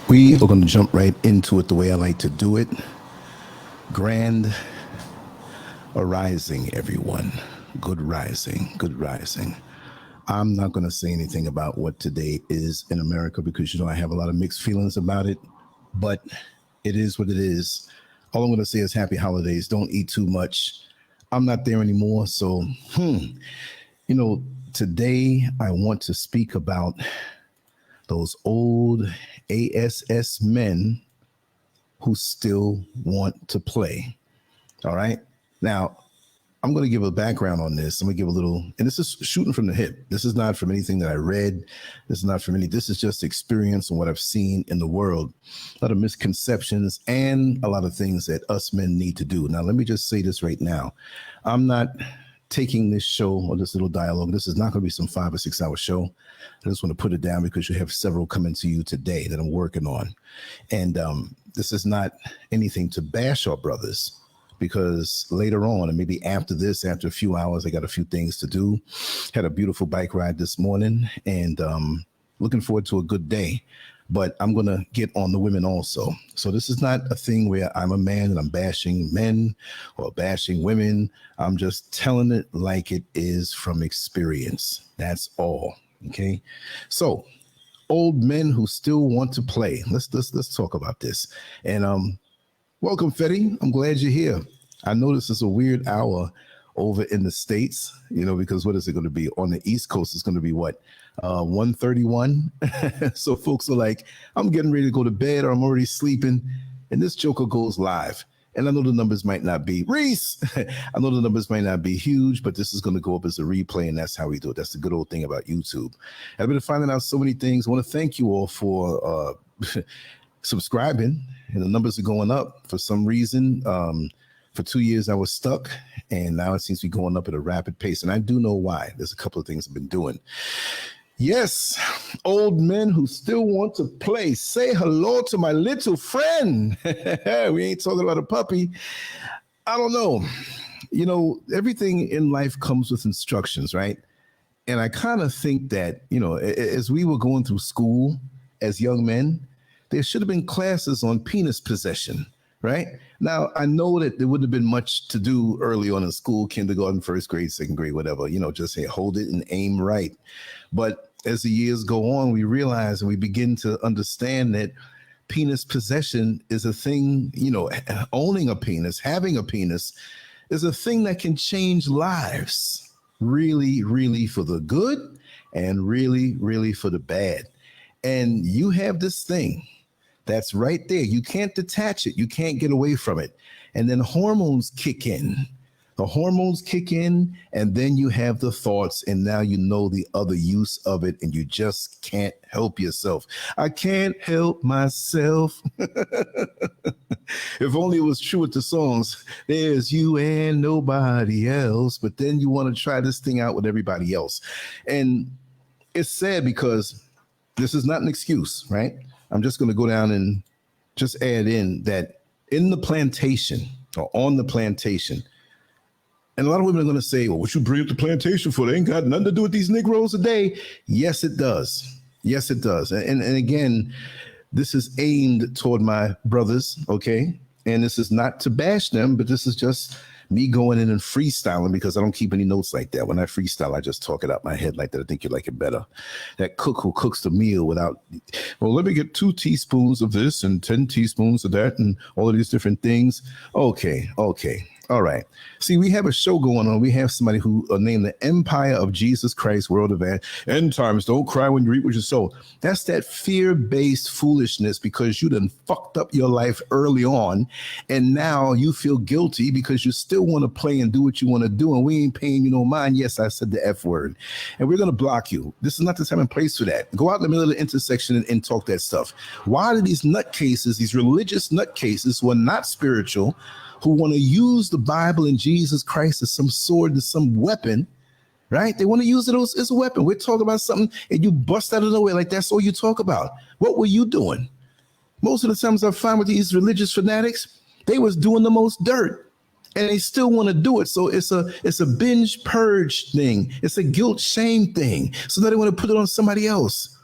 We are going to jump right into it the way I like to do it. Grand arising, everyone. Good rising, good rising. I'm not going to say anything about what today is in America because, you know, I have a lot of mixed feelings about it, but it is what it is. All I'm going to say is happy holidays. Don't eat too much. I'm not there anymore. So, today I want to speak about those old ASS men who still want to play. All right. Now, I'm going to give a background on this. I'm going to give a little, and this is shooting from the hip. This is not from anything that I read. This is not from any, this is just experience and what I've seen in the world. A lot of misconceptions and a lot of things that us men need to do. Now, let me just say this right now. I'm not taking this show or this little dialogue. This is not going to be some 5 or 6 hour show. I just want to put it down because you have several coming to you today that I'm working on. And this is not anything to bash our brothers, because later on, and maybe after this, after a few hours, I got a few things to do. Had a beautiful bike ride this morning and looking forward to a good day. But I'm going to get on the women also. So this is not a thing where I'm a man and I'm bashing men or bashing women. I'm just telling it like it is from experience. That's all. Okay. So old men who still want to play. Let's talk about this. And welcome, Fetty. I'm glad you're here. I know this is a weird hour over in the States, because what is it going to be? On the East Coast, it's going to be what? 1:31. So folks are like, I'm getting ready to go to bed or I'm already sleeping. And this joker goes live. And I know the numbers might not be, Reese, I know the numbers might not be huge, but this is going to go up as a replay. And that's how we do it. That's the good old thing about YouTube. I've been finding out so many things. I want to thank you all for subscribing. And the numbers are going up for some reason. For 2 years, I was stuck, and now it seems to be going up at a rapid pace. And I do know why. There's a couple of things I've been doing. Yes, old men who still want to play. Say hello to my little friend. We ain't talking about a puppy. I don't know. Everything in life comes with instructions, right? And I kind of think that, as we were going through school as young men, there should have been classes on penis possession, right? Now, I know that there wouldn't have been much to do early on in school, kindergarten, first grade, second grade, whatever, just say, hold it and aim right. But as the years go on, we realize and we begin to understand that penis possession is a thing, owning a penis, having a penis is a thing that can change lives really, really for the good and really, really for the bad. And you have this thing that's right there. You can't detach it. You can't get away from it. And then hormones kick in. The hormones kick in, and then you have the thoughts, and now you know the other use of it, and you just can't help yourself. I can't help myself. If only it was true with the songs. There's you and nobody else. But then you want to try this thing out with everybody else. And it's sad because this is not an excuse, right? I'm just going to go down and just add in that in the plantation or on the plantation, and a lot of women are going to say, well, what you bring up the plantation for? They ain't got nothing to do with these Negroes today. Yes, it does. Yes, it does. And again, this is aimed toward my brothers, okay? And this is not to bash them, but this is just me going in and freestyling because I don't keep any notes like that. When I freestyle, I just talk it out my head like that. I think you like it better. That cook who cooks the meal without, well, let me get 2 teaspoons of this and 10 teaspoons of that and all of these different things. Okay. All right. See, we have a show going on. We have somebody who named the Empire of Jesus Christ, World of End Times. Don't cry when you reap what you sow. That's that fear-based foolishness because you done fucked up your life early on. And now you feel guilty because you still want to play and do what you want to do. And we ain't paying you no mind. Yes, I said the F word. And we're going to block you. This is not the time and place for that. Go out in the middle of the intersection and talk that stuff. Why do these nutcases, these religious nutcases who are not spiritual, who want to use the Bible and Jesus Christ as some sword and some weapon, right? They want to use it as a weapon. We're talking about something and you bust out of nowhere like that's all you talk about. What were you doing? Most of the times I find with these religious fanatics, they was doing the most dirt and they still want to do it. So it's a binge purge thing. It's a guilt shame thing. So now they want to put it on somebody else.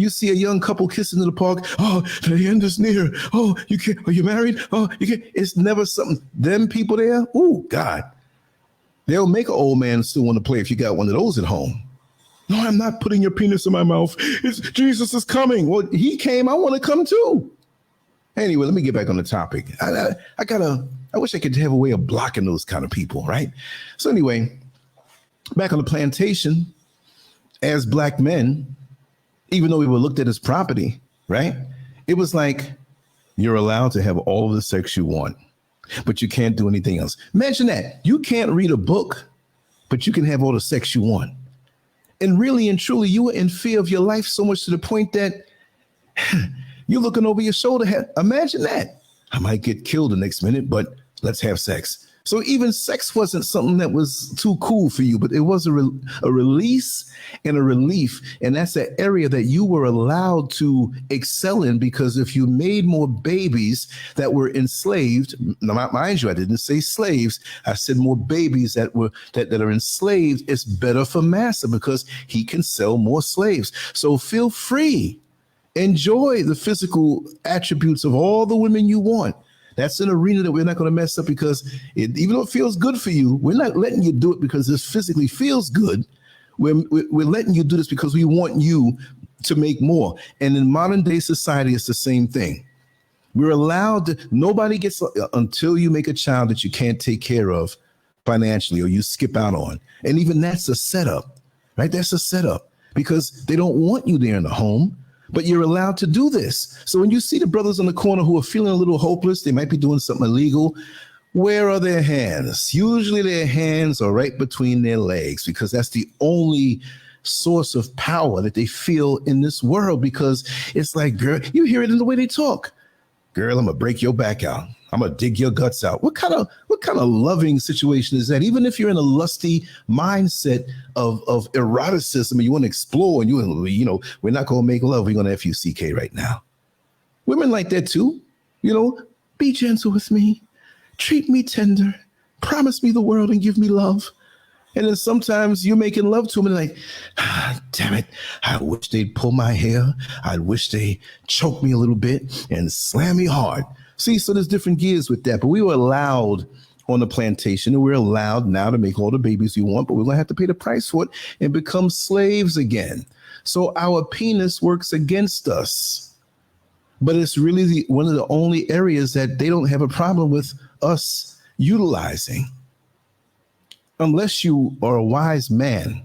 You see a young couple kissing in the park. Oh, the end is near. Oh, you can't. Are you married? Oh, you can't. It's never something. Them people there. Oh, God. They'll make an old man still want to play if you got one of those at home. No, I'm not putting your penis in my mouth. Jesus is coming. Well, he came. I want to come too. Anyway, let me get back on the topic. I wish I could have a way of blocking those kind of people, right? So anyway, back on the plantation, as black men, even though we were looked at as property, right? It was like, you're allowed to have all of the sex you want, but you can't do anything else. Imagine that. You can't read a book, but you can have all the sex you want. And really and truly, you were in fear of your life so much to the point that you're looking over your shoulder. Imagine that. I might get killed the next minute, but let's have sex. So even sex wasn't something that was too cool for you, but it was a release and a relief. And that's an area that you were allowed to excel in, because if you made more babies that were enslaved, mind you, I didn't say slaves. I said more babies that are enslaved. It's better for Massa because he can sell more slaves. So feel free. Enjoy the physical attributes of all the women you want. That's an arena that we're not going to mess up, because even though it feels good for you, we're not letting you do it because this physically feels good. We're letting you do this because we want you to make more. And in modern day society, it's the same thing. We're allowed to, nobody gets, until you make a child that you can't take care of financially or you skip out on. And even that's a setup, right? That's a setup because they don't want you there in the home. But you're allowed to do this. So when you see the brothers on the corner who are feeling a little hopeless, they might be doing something illegal. Where are their hands? Usually their hands are right between their legs, because that's the only source of power that they feel in this world. Because it's like, girl, you hear it in the way they talk. Girl, I'm gonna break your back out. I'm gonna dig your guts out. What kind of loving situation is that? Even if you're in a lusty mindset of eroticism and you want to explore, and you know, we're not gonna make love, we're gonna FUCK right now. Women like that too. You know, be gentle with me, treat me tender, promise me the world and give me love. And then sometimes you're making love to them and like, damn it, I wish they'd pull my hair. I wish they choke me a little bit and slam me hard. See, so there's different gears with that. But we were allowed on the plantation, and we're allowed now to make all the babies you want, but we're going to have to pay the price for it and become slaves again. So our penis works against us. But it's really one of the only areas that they don't have a problem with us utilizing. Unless you are a wise man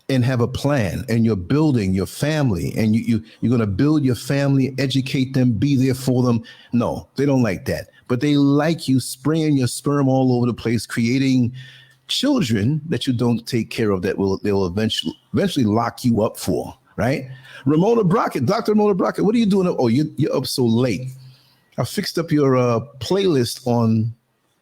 and have a plan and you're building your family and you're going to build your family, educate them, be there for them. No, they don't like that. But they like you spraying your sperm all over the place, creating children that you don't take care of, that they'll eventually lock you up for, right? Ramona Brockett, Dr. Ramona Brockett, what are you doing? Oh, you're up so late. I fixed up your playlist on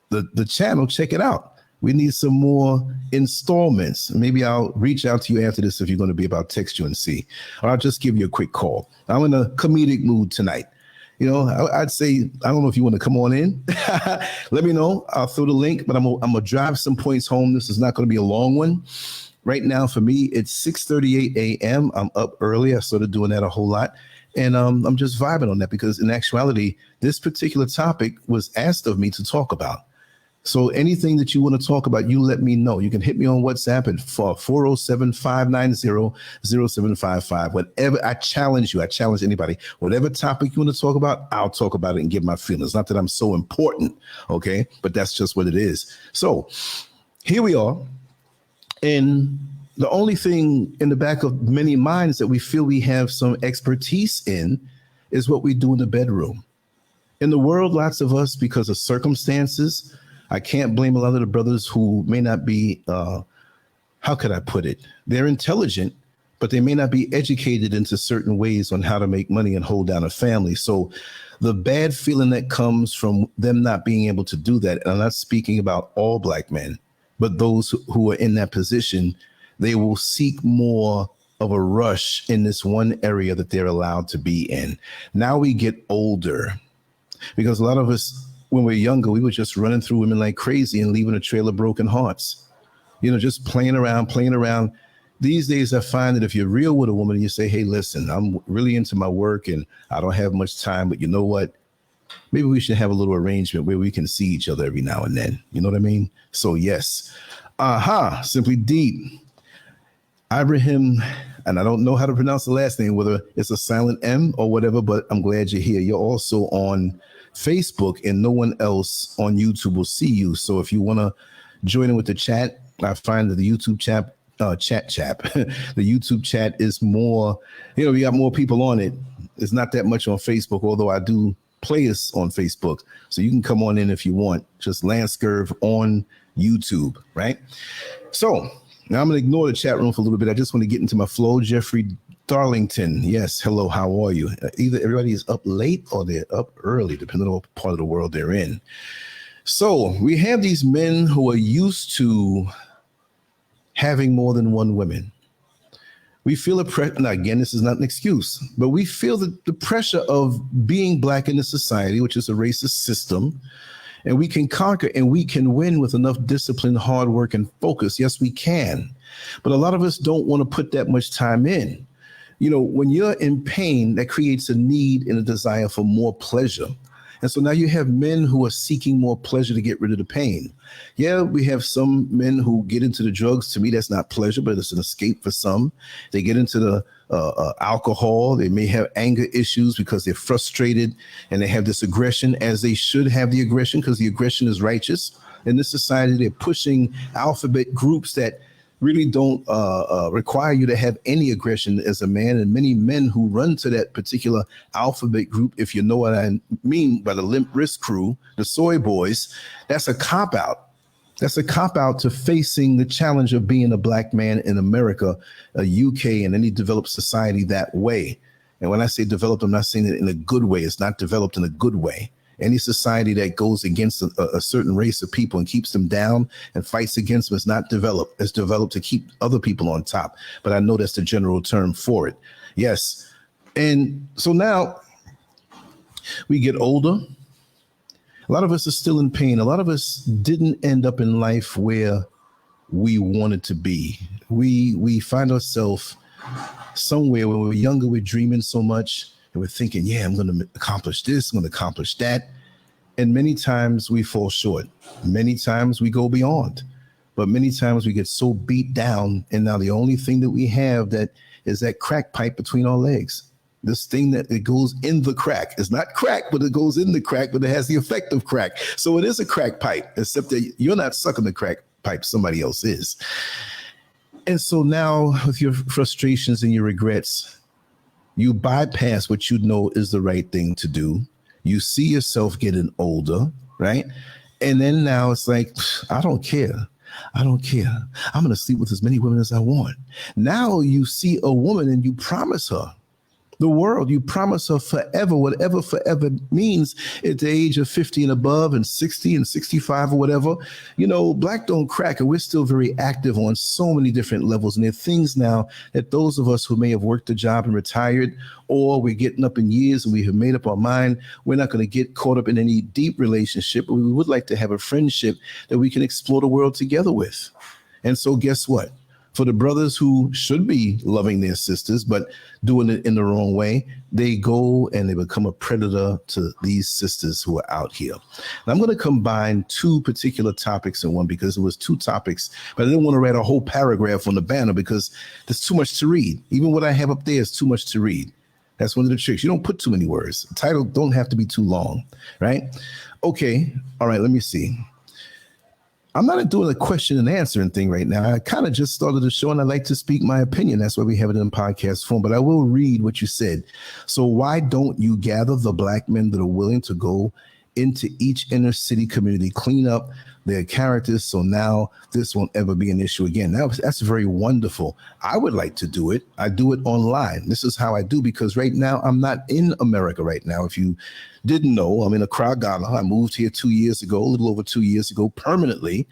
the channel. Check it out. We need some more installments. Maybe I'll reach out to you after this if you're going to be about text you and see. Or I'll just give you a quick call. I'm in a comedic mood tonight. You know, I'd say, I don't know if you want to come on in. Let me know. I'll throw the link, but I'm going to drive some points home. This is not going to be a long one. Right now, for me, it's 6:38 a.m. I'm up early. I started doing that a whole lot. And I'm just vibing on that because in actuality, this particular topic was asked of me to talk about. So anything that you want to talk about, you let me know. You can hit me on WhatsApp at 407-590-0755. Whatever, I challenge you. I challenge anybody. Whatever topic you want to talk about, I'll talk about it and give my feelings. Not that I'm so important, okay? But that's just what it is. So here we are. And the only thing in the back of many minds that we feel we have some expertise in is what we do in the bedroom. In the world, lots of us, because of circumstances, I can't blame a lot of the brothers who may not be, how could I put it? They're intelligent, but they may not be educated into certain ways on how to make money and hold down a family. So the bad feeling that comes from them not being able to do that, and I'm not speaking about all black men, but those who are in that position, they will seek more of a rush in this one area that they're allowed to be in. Now we get older, because a lot of us, when we're younger, we were just running through women like crazy and leaving a trail of broken hearts. You know, just playing around. these days I find that if you're real with a woman and you say, hey, listen, I'm really into my work and I don't have much time, but you know what? Maybe we should have a little arrangement where we can see each other every now and then. You know what I mean? So yes. Simply deep. Ibrahim, and I don't know how to pronounce the last name, whether it's a silent M or whatever, but I'm glad you're here. You're also on Facebook and no one else on YouTube will see you. So if you want to join in with the chat, I find that the YouTube chat, the YouTube chat is more, we got more people on it. It's not that much on Facebook, although I do play us on Facebook. So you can come on in if you want, just LANCESCURV on YouTube, right? So now I'm going to ignore the chat room for a little bit. I just want to get into my flow. Jeffrey Darlington. Yes. Hello. How are you? Either everybody is up late or they're up early, depending on what part of the world they're in. So we have these men who are used to having more than one woman. We feel a pressure. Now, again, this is not an excuse, but we feel the pressure of being Black in the society, which is a racist system. And we can conquer and we can win with enough discipline, hard work, and focus. Yes, we can. But a lot of us don't want to put that much time in. When you're in pain, that creates a need and a desire for more pleasure. And so now you have men who are seeking more pleasure to get rid of the pain. Yeah, we have some men who get into the drugs. To me, that's not pleasure, but it's an escape for some. They get into the alcohol. They may have anger issues because they're frustrated and they have this aggression, as they should have the aggression, because the aggression is righteous. In this society, they're pushing alphabet groups that really don't require you to have any aggression as a man. And many men who run to that particular alphabet group, if you know what I mean by the limp wrist crew, the soy boys, that's a cop-out. That's a cop-out to facing the challenge of being a Black man in America, UK, and any developed society that way. And when I say developed, I'm not saying it in a good way. It's not developed in a good way. Any society that goes against a certain race of people and keeps them down and fights against them is not developed. It's developed to keep other people on top. But I know that's the general term for it. Yes. And so now we get older. A lot of us are still in pain. A lot of us didn't end up in life where we wanted to be. We find ourselves somewhere when we're younger, we're dreaming so much. And we're thinking, yeah, I'm going to accomplish this, I'm going to accomplish that. And many times we fall short. Many times we go beyond. But many times we get so beat down. And now the only thing that we have that is that crack pipe between our legs. This thing that it goes in the crack. It's not crack, but it goes in the crack, but it has the effect of crack. So it is a crack pipe, except that you're not sucking the crack pipe, somebody else is. And so now with your frustrations and your regrets, you bypass what you know is the right thing to do. You see yourself getting older, right? And then now it's like, I don't care. I don't care. I'm going to sleep with as many women as I want. Now you see a woman and you promise her the world. You promise her forever, whatever forever means at the age of 50 and above and 60 and 65 or whatever. Black don't crack, and we're still very active on so many different levels. And there are things now that those of us who may have worked a job and retired, or we're getting up in years and we have made up our mind, we're not going to get caught up in any deep relationship, but we would like to have a friendship that we can explore the world together with. And so guess what? For the brothers who should be loving their sisters, but doing it in the wrong way, they go and they become a predator to these sisters who are out here. And I'm going to combine two particular topics in one, because it was two topics, but I didn't want to write a whole paragraph on the banner because there's too much to read. Even what I have up there is too much to read. That's one of the tricks. You don't put too many words. The title don't have to be too long, right? Okay. All right. Let me see. I'm not doing a question and answering thing right now. I kind of just started the show and I like to speak my opinion. That's why we have it in podcast form, but I will read what you said. So why don't you gather the Black men that are willing to go into each inner city community, clean up their characters, so now this won't ever be an issue again? That's very wonderful. I would like to do it. I do it online. This is how I do, because right now I'm not in America right now. If you didn't know, I'm in Accra, Ghana. I moved here 2 years ago, a little over 2 years ago, permanently.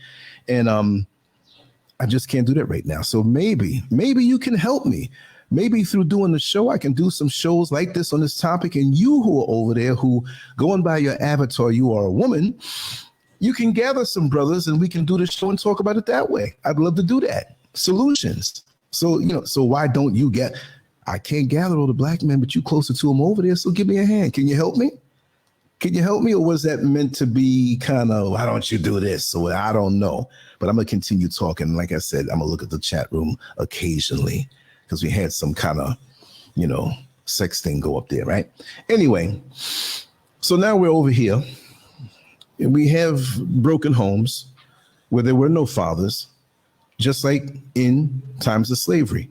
And I just can't do that right now. So maybe you can help me. Maybe through doing the show, I can do some shows like this on this topic. And you who are over there, who going by your avatar, you are a woman, you can gather some brothers and we can do the show and talk about it that way. I'd love to do that. Solutions. So, so why don't you get, I can't gather all the black men, but you closer to them over there. So give me a hand. Can you help me? Can you help me? Or was that meant to be kind of, why don't you do this? So I don't know, but I'm going to continue talking. Like I said, I'm going to look at the chat room occasionally because we had some kind of, sex thing go up there, right? Anyway, so now we're over here and we have broken homes where there were no fathers, just like in times of slavery,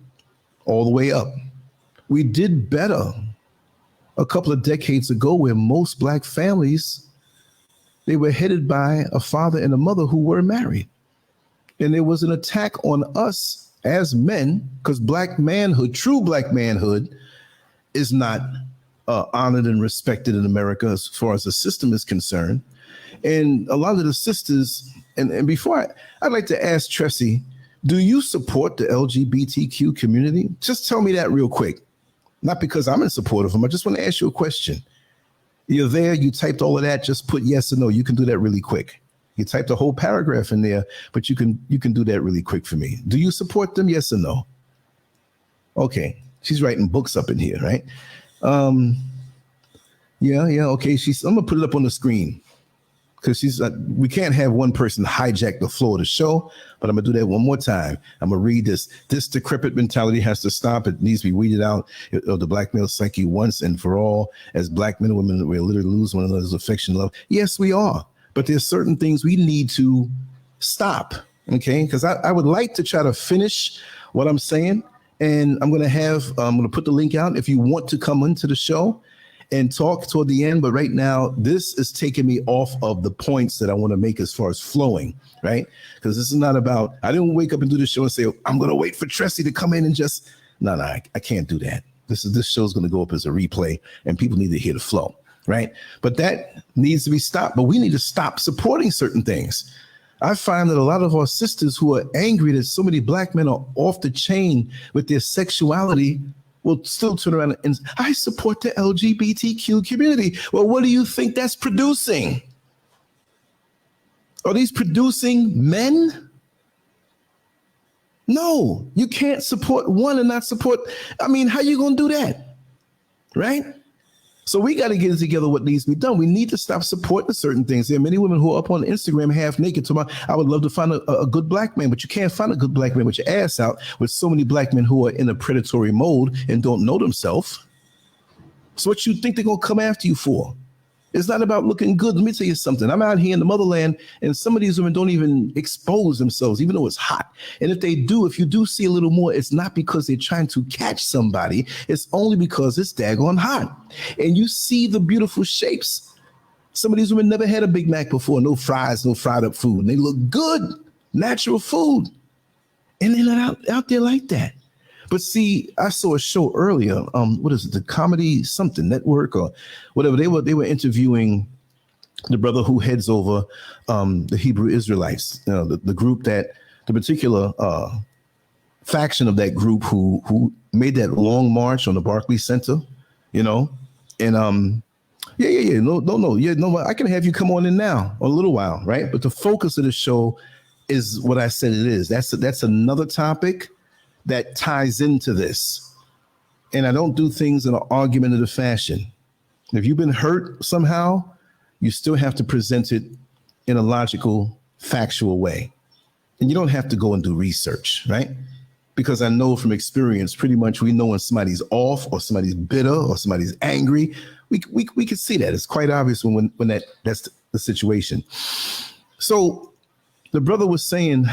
all the way up. We did better a couple of decades ago where most black families, they were headed by a father and a mother who were married. And there was an attack on us as men because black manhood, true black manhood, is not honored and respected in America as far as the system is concerned. And a lot of the sisters, and before I'd like to ask Tressie, do you support the LGBTQ community? Just tell me that real quick. Not because I'm in support of them. I just want to ask you a question. You're there, you typed all of that, just put yes or no. You can do that really quick. You typed a whole paragraph in there, but you can do that really quick for me. Do you support them? Yes or no? Okay. She's writing books up in here, right? Yeah. Okay. I'm gonna put it up on the screen because we can't have one person hijack the flow of the show, but I'm gonna do that one more time. I'm gonna read this. This decrepit mentality has to stop. It needs to be weeded out of the black male psyche once and for all. As black men and women, we're literally losing one another's affection, love. Yes, we are. But there's certain things we need to stop. Okay, because I would like to try to finish what I'm saying. And I'm going to put the link out if you want to come into the show and talk toward the end. But right now, this is taking me off of the points that I want to make as far as flowing, right? Because this is not about, I didn't wake up and do the show and say, I'm going to wait for Tressie to come in and just, no, I can't do that. This show's going to go up as a replay and people need to hear the flow, right? But that needs to be stopped. But we need to stop supporting certain things. I find that a lot of our sisters who are angry that so many black men are off the chain with their sexuality will still turn around and I support the LGBTQ community. Well, what do you think that's producing? Are these producing men? No, you can't support one and not support. I mean, how you going to do that? Right? So we got to get together what needs to be done. We need to stop supporting certain things. There are many women who are up on Instagram half naked talking about, I would love to find a good black man, but you can't find a good black man with your ass out with so many black men who are in a predatory mode and don't know themselves. So what you think they're going to come after you for? It's not about looking good. Let me tell you something. I'm out here in the motherland and some of these women don't even expose themselves, even though it's hot. And if they do, if you do see a little more, it's not because they're trying to catch somebody. It's only because it's daggone hot. And you see the beautiful shapes. Some of these women never had a Big Mac before, no fries, no fried up food. And they look good, natural food. And they're not out there like that. But see, I saw a show earlier. What is it? The Comedy something network or whatever. They were interviewing the brother who heads over the Hebrew Israelites, the group that the particular faction of that group who made that long march on the Barclays Center, and no, I can have you come on in now a little while, right? But the focus of the show is what I said it is. That's another topic that ties into this. And I don't do things in an argumentative fashion. If you've been hurt somehow, you still have to present it in a logical, factual way. And you don't have to go and do research, right? Because I know from experience, pretty much we know when somebody's off or somebody's bitter or somebody's angry. We can see that. It's quite obvious when that's the situation. So the brother was saying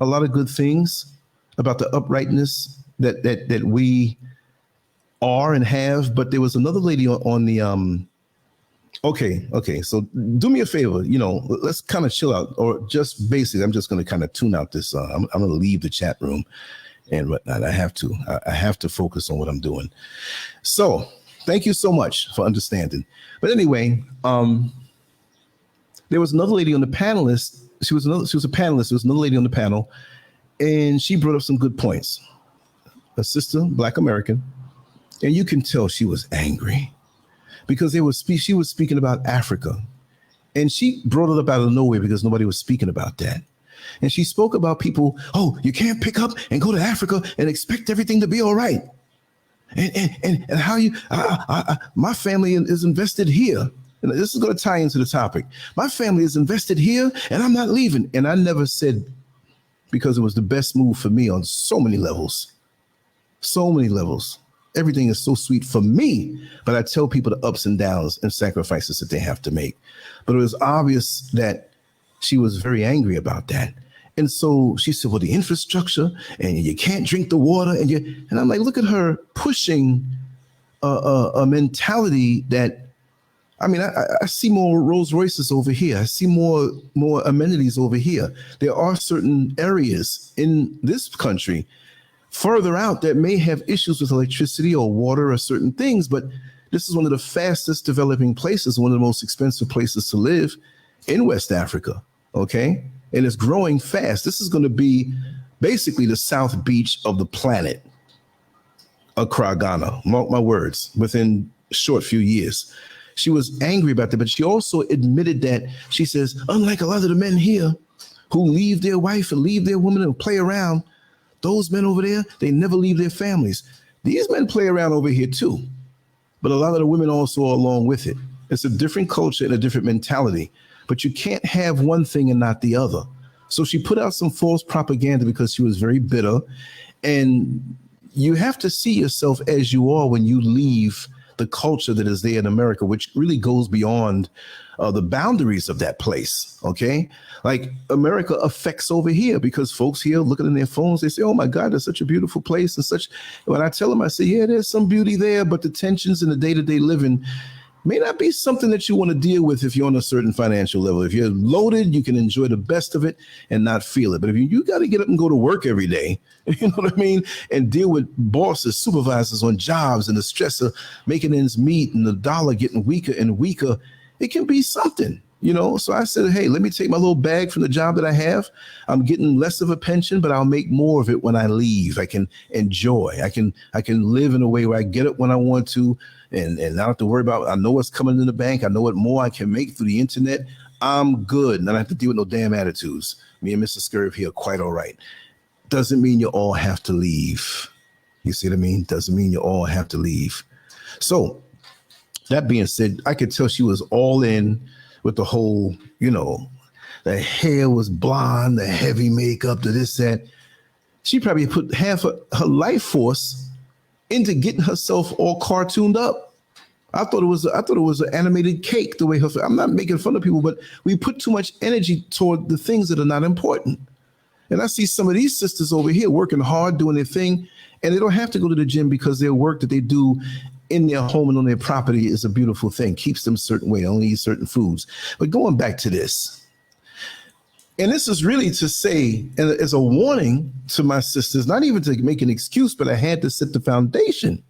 a lot of good things about the uprightness that we are and have, but there was another lady on the okay. So do me a favor, let's kind of chill out, or just basically, I'm just going to kind of tune out this. I'm going to leave the chat room and whatnot. I have to focus on what I'm doing. So thank you so much for understanding. But anyway, there was another lady on the panelist. She was a panelist. There was another lady on the panel. And she brought up some good points. A sister, Black American, and you can tell she was angry because she was speaking about Africa, and she brought it up out of nowhere because nobody was speaking about that. And she spoke about people, oh, you can't pick up and go to Africa and expect everything to be all right. And how you, my family is invested here. And this is going to tie into the topic. My family is invested here and I'm not leaving. And I never said, because it was the best move for me on so many levels. So many levels. Everything is so sweet for me, but I tell people the ups and downs and sacrifices that they have to make. But it was obvious that she was very angry about that. And so she said, well, the infrastructure and you can't drink the water. And I'm like, look at her pushing a mentality that, I mean, I see more Rolls Royces over here. I see more amenities over here. There are certain areas in this country further out that may have issues with electricity or water or certain things, but this is one of the fastest developing places, one of the most expensive places to live in West Africa, okay? And it's growing fast. This is going to be basically the South Beach of the planet, Accra, Ghana, mark my words, within a short few years. She was angry about that, but she also admitted that, she says, unlike a lot of the men here who leave their wife and leave their woman and play around, those men over there, they never leave their families. These men play around over here too, but a lot of the women also are along with it. It's a different culture and a different mentality, but you can't have one thing and not the other. So she put out some false propaganda because she was very bitter. And you have to see yourself as you are when you leave the culture that is there in America, which really goes beyond the boundaries of that place. Okay. Like America affects over here because folks here looking in their phones, they say, oh my God, that's such a beautiful place and such. When I tell them, I say, yeah, there's some beauty there, but the tensions in the day-to-day living may not be something that you want to deal with if you're on a certain financial level. If you're loaded, you can enjoy the best of it and not feel it. But if you got to get up and go to work every day, you know what I mean, and deal with bosses, supervisors on jobs and the stress of making ends meet and the dollar getting weaker and weaker, it can be something, you know. So I said, hey, let me take my little bag from the job that I have. I'm getting less of a pension, but I'll make more of it when I leave. I can enjoy. I can live in a way where I get it when I want to. And not have to worry about, I know what's coming in the bank. I know what more I can make through the internet. I'm good. And I don't have to deal with no damn attitudes. Me and Mr. Scurv here, quite all right. Doesn't mean you all have to leave. You see what I mean? Doesn't mean you all have to leave. So that being said, I could tell she was all in with the whole, you know, the hair was blonde, the heavy makeup, the this, that. She probably put half of her life force into getting herself all cartooned up. I thought it was an animated cake the way her. I'm not making fun of people, but we put too much energy toward the things that are not important. And I see some of these sisters over here working hard, doing their thing, and they don't have to go to the gym because their work that they do in their home and on their property is a beautiful thing. Keeps them a certain way, only eat certain foods. But going back to this, and this is really to say, and as a warning to my sisters, not even to make an excuse, but I had to set the foundation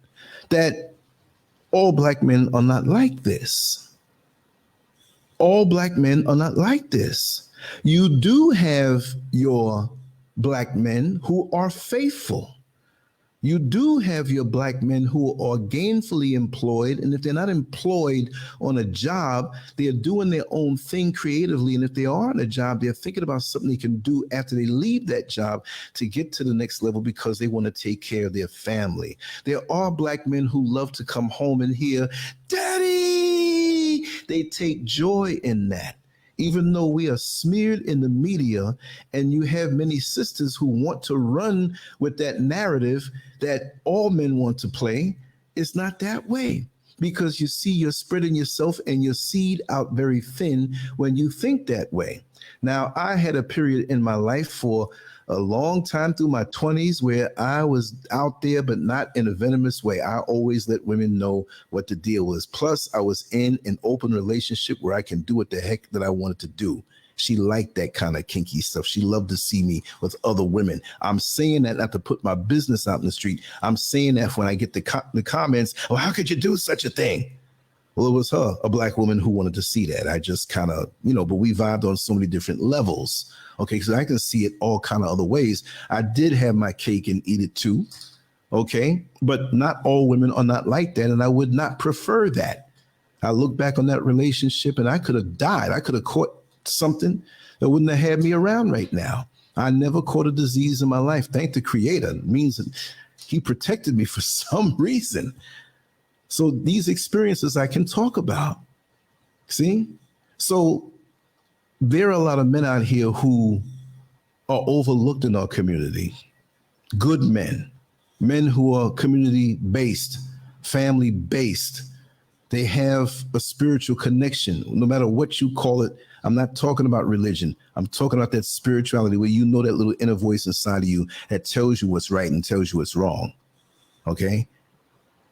that all Black men are not like this. All Black men are not like this. You do have your Black men who are faithful. You do have your Black men who are gainfully employed. And if they're not employed on a job, they are doing their own thing creatively. And if they are on a job, they're thinking about something they can do after they leave that job to get to the next level because they want to take care of their family. There are Black men who love to come home and hear, Daddy! They take joy in that. Even though we are smeared in the media and you have many sisters who want to run with that narrative that all men want to play, it's not that way. Because you see, you're spreading yourself and your seed out very thin when you think that way. Now, I had a period in my life for a long time through my 20s where I was out there, but not in a venomous way. I always let women know what the deal was. Plus, I was in an open relationship where I can do what the heck that I wanted to do. She liked that kind of kinky stuff. She loved to see me with other women. I'm saying that not to put my business out in the street. I'm saying that when I get the comments, oh, how could you do such a thing? Well, it was her, a Black woman, who wanted to see that. I just kind of, you know, but we vibed on so many different levels. Okay, so I can see it all kind of other ways. I did have my cake and eat it too. Okay, but not all women are not like that. And I would not prefer that. I look back on that relationship and I could have died. I could have caught something that wouldn't have had me around right now. I never caught a disease in my life. Thank the Creator. It means that he protected me for some reason. So these experiences I can talk about. See? So there are a lot of men out here who are overlooked in our community. Good men, men who are community-based, family-based. They have a spiritual connection, no matter what you call it. I'm not talking about religion. I'm talking about that spirituality where you know that little inner voice inside of you that tells you what's right and tells you what's wrong. Okay?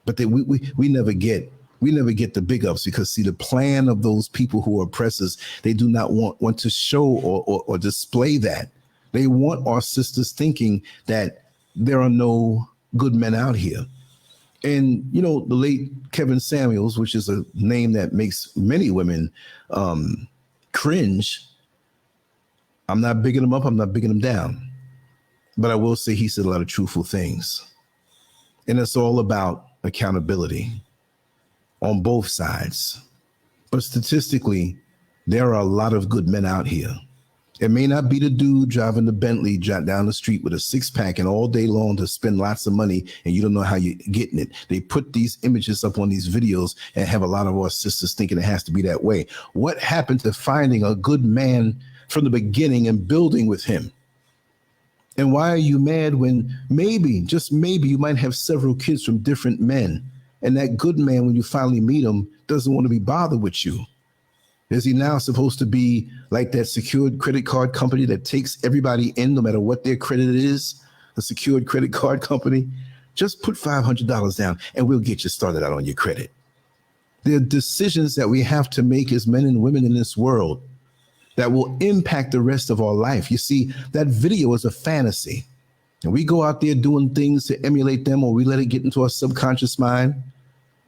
But we never get the big ups because, see, the plan of those people who are oppressors, they do not want to show or display that. They want our sisters thinking that there are no good men out here. And, you know, the late Kevin Samuels, which is a name that makes many women cringe. I'm not bigging him up. I'm not bigging him down. But I will say he said a lot of truthful things. And it's all about accountability on both sides. But statistically, there are a lot of good men out here. It may not be the dude driving the Bentley down the street with a six-pack and all day long to spend lots of money and you don't know how you're getting it. They put these images up on these videos and have a lot of our sisters thinking it has to be that way. What happened to finding a good man from the beginning and building with him? And why are you mad when maybe, just maybe, you might have several kids from different men, and that good man, when you finally meet him, doesn't want to be bothered with you? Is he now supposed to be like that secured credit card company that takes everybody in no matter what their credit is? A secured credit card company? Just put $500 down and we'll get you started out on your credit. There are decisions that we have to make as men and women in this world that will impact the rest of our life. You see, that video is a fantasy. And we go out there doing things to emulate them, or we let it get into our subconscious mind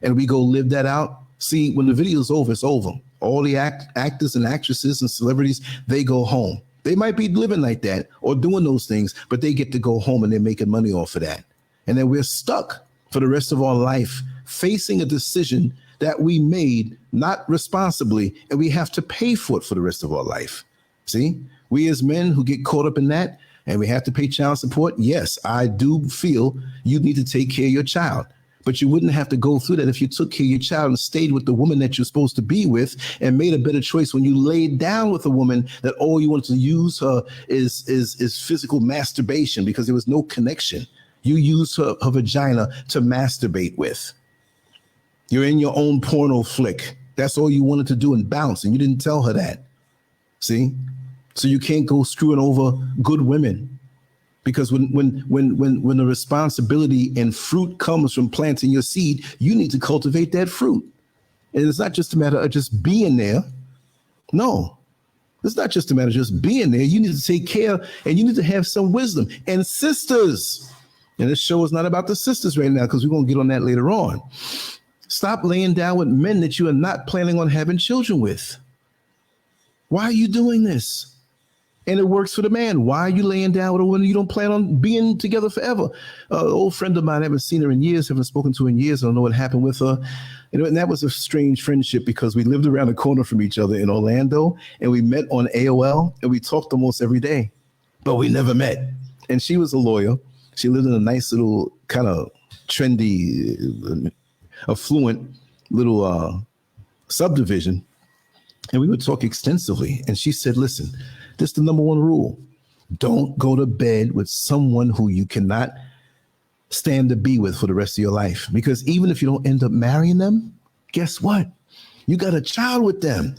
and we go live that out. See, when the video's over, it's over. All the actors and actresses and celebrities, they go home. They might be living like that or doing those things, but they get to go home and they're making money off of that. And then we're stuck for the rest of our life facing a decision that we made not responsibly, and we have to pay for it for the rest of our life. See, we as men who get caught up in that and we have to pay child support. Yes, I do feel you need to take care of your child. But you wouldn't have to go through that if you took care of your child and stayed with the woman that you're supposed to be with and made a better choice when you laid down with a woman that all you want to use her is physical masturbation because there was no connection. You used her vagina to masturbate with. You're in your own porno flick. That's all you wanted to do and bounce, and you didn't tell her that. See? So you can't go screwing over good women. Because when the responsibility and fruit comes from planting your seed, you need to cultivate that fruit. And it's not just a matter of just being there. No, it's not just a matter of just being there. You need to take care and you need to have some wisdom. And sisters, and this show is not about the sisters right now because we're going to get on that later on. Stop laying down with men that you are not planning on having children with. Why are you doing this? And it works for the man. Why are you laying down with a woman you don't plan on being together forever? An old friend of mine, I haven't seen her in years, haven't spoken to her in years. I don't know what happened with her. You know, and that was a strange friendship because we lived around the corner from each other in Orlando, and we met on AOL, and we talked almost every day, but we never met. And she was a lawyer. She lived in a nice little kind of trendy, affluent little subdivision, and we would talk extensively. And she said, listen, this is the number one rule. Don't go to bed with someone who you cannot stand to be with for the rest of your life. Because even if you don't end up marrying them, guess what? You got a child with them.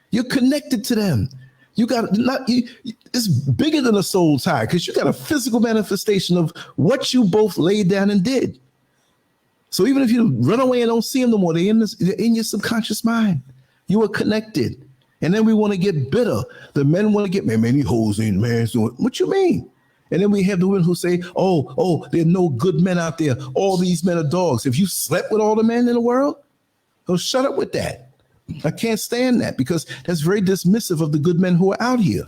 You're connected to them. You got it's bigger than a soul tie because you got a physical manifestation of what you both laid down and did. So even if you run away and don't see them no more, they're in your subconscious mind. You are connected. And then we want to get bitter. The men want to get, man, many hoes ain't married. What you mean? And then we have the women who say, oh, there are no good men out there. All these men are dogs. Have you slept with all the men in the world? Oh, shut up with that. I can't stand that because that's very dismissive of the good men who are out here.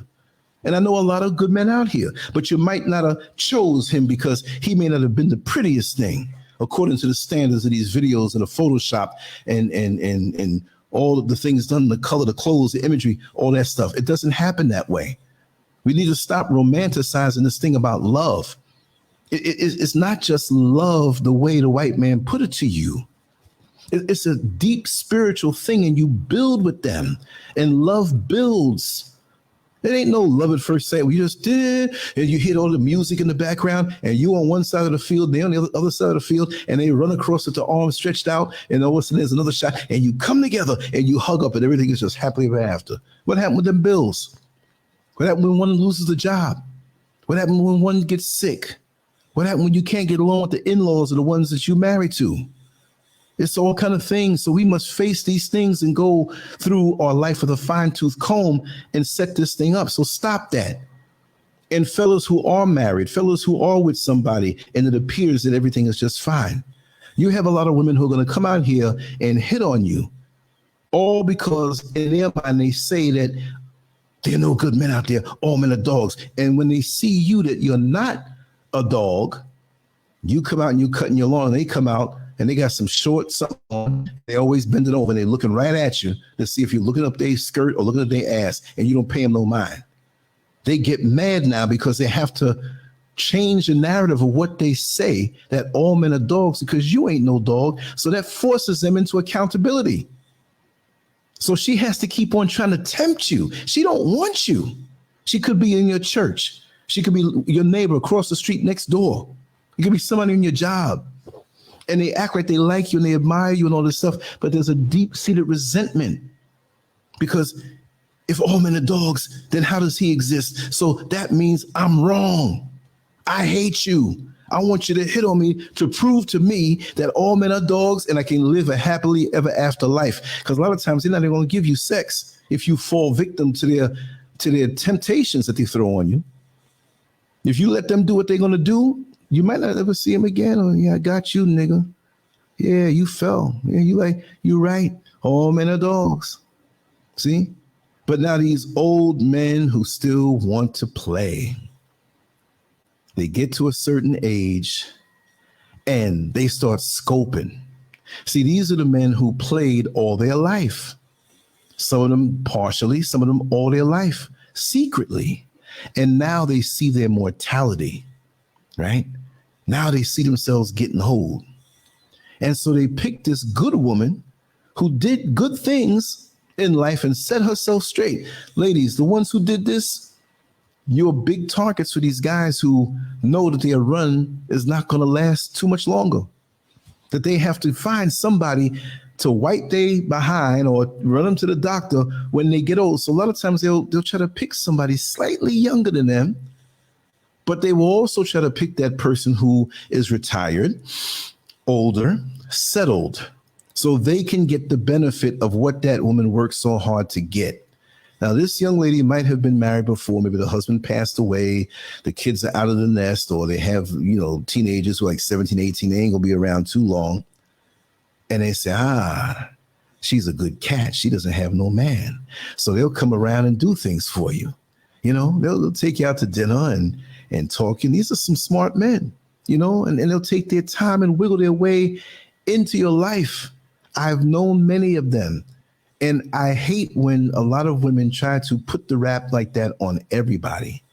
And I know a lot of good men out here, but you might not have chose him because he may not have been the prettiest thing according to the standards of these videos and the Photoshop and all of the things done, the color, the clothes, the imagery, all that stuff. It doesn't happen that way. We need to stop romanticizing this thing about love. It's not just love the way the white man put it to you. It's a deep spiritual thing, and you build with them, and love builds. It ain't no love at first sight. We just did, and you hear all the music in the background, and you on one side of the field, they on the other side of the field, and they run across with the arms stretched out, and all of a sudden there's another shot, and you come together and you hug up, and everything is just happily ever after. What happened with them bills? What happened when one loses a job? What happened when one gets sick? What happened when you can't get along with the in-laws or the ones that you married to? It's all kind of things. So we must face these things and go through our life with a fine-tooth comb and set this thing up. So stop that. And fellas who are married, fellas who are with somebody, and it appears that everything is just fine. You have a lot of women who are going to come out here and hit on you, all because in their mind they say that there are no good men out there. All men are dogs. And when they see you that you're not a dog, you come out and you cutting your lawn, and they come out and they got some shorts on. They always bending over and they're looking right at you to see if you're looking up their skirt or looking at their ass, and you don't pay them no mind. They get mad now because they have to change the narrative of what they say, that all men are dogs, because you ain't no dog. So that forces them into accountability. So she has to keep on trying to tempt you. She don't want you. She could be in your church. She could be your neighbor across the street next door. It could be somebody in your job. And they act like they like you and they admire you and all this stuff. But there's a deep-seated resentment. Because if all men are dogs, then how does he exist? So that means I'm wrong. I hate you. I want you to hit on me to prove to me that all men are dogs and I can live a happily ever after life. Because a lot of times they're not even going to give you sex if you fall victim to their temptations that they throw on you. If you let them do what they're going to do, you might not ever see them again. Oh, yeah, I got you, nigga. Yeah, you fell. Yeah, you right. All men are dogs. See? But now these old men who still want to play, they get to a certain age and they start scoping. See, these are the men who played all their life. Some of them partially, some of them all their life, secretly. And now they see their mortality, right? Now they see themselves getting old. And so they pick this good woman who did good things in life and set herself straight. Ladies, the ones who did this, you're big targets for these guys who know that their run is not going to last too much longer. That they have to find somebody to wipe their behind or run them to the doctor when they get old. So a lot of times they'll try to pick somebody slightly younger than them, but they will also try to pick that person who is retired, older, settled, so they can get the benefit of what that woman worked so hard to get. Now, this young lady might have been married before. Maybe the husband passed away. The kids are out of the nest, or they have, teenagers who are like 17, 18. They ain't going to be around too long. And they say, she's a good cat. She doesn't have no man. So they'll come around and do things for you. They'll take you out to dinner and talk. And these are some smart men, and they'll take their time and wiggle their way into your life. I've known many of them. And I hate when a lot of women try to put the rap like that on everybody.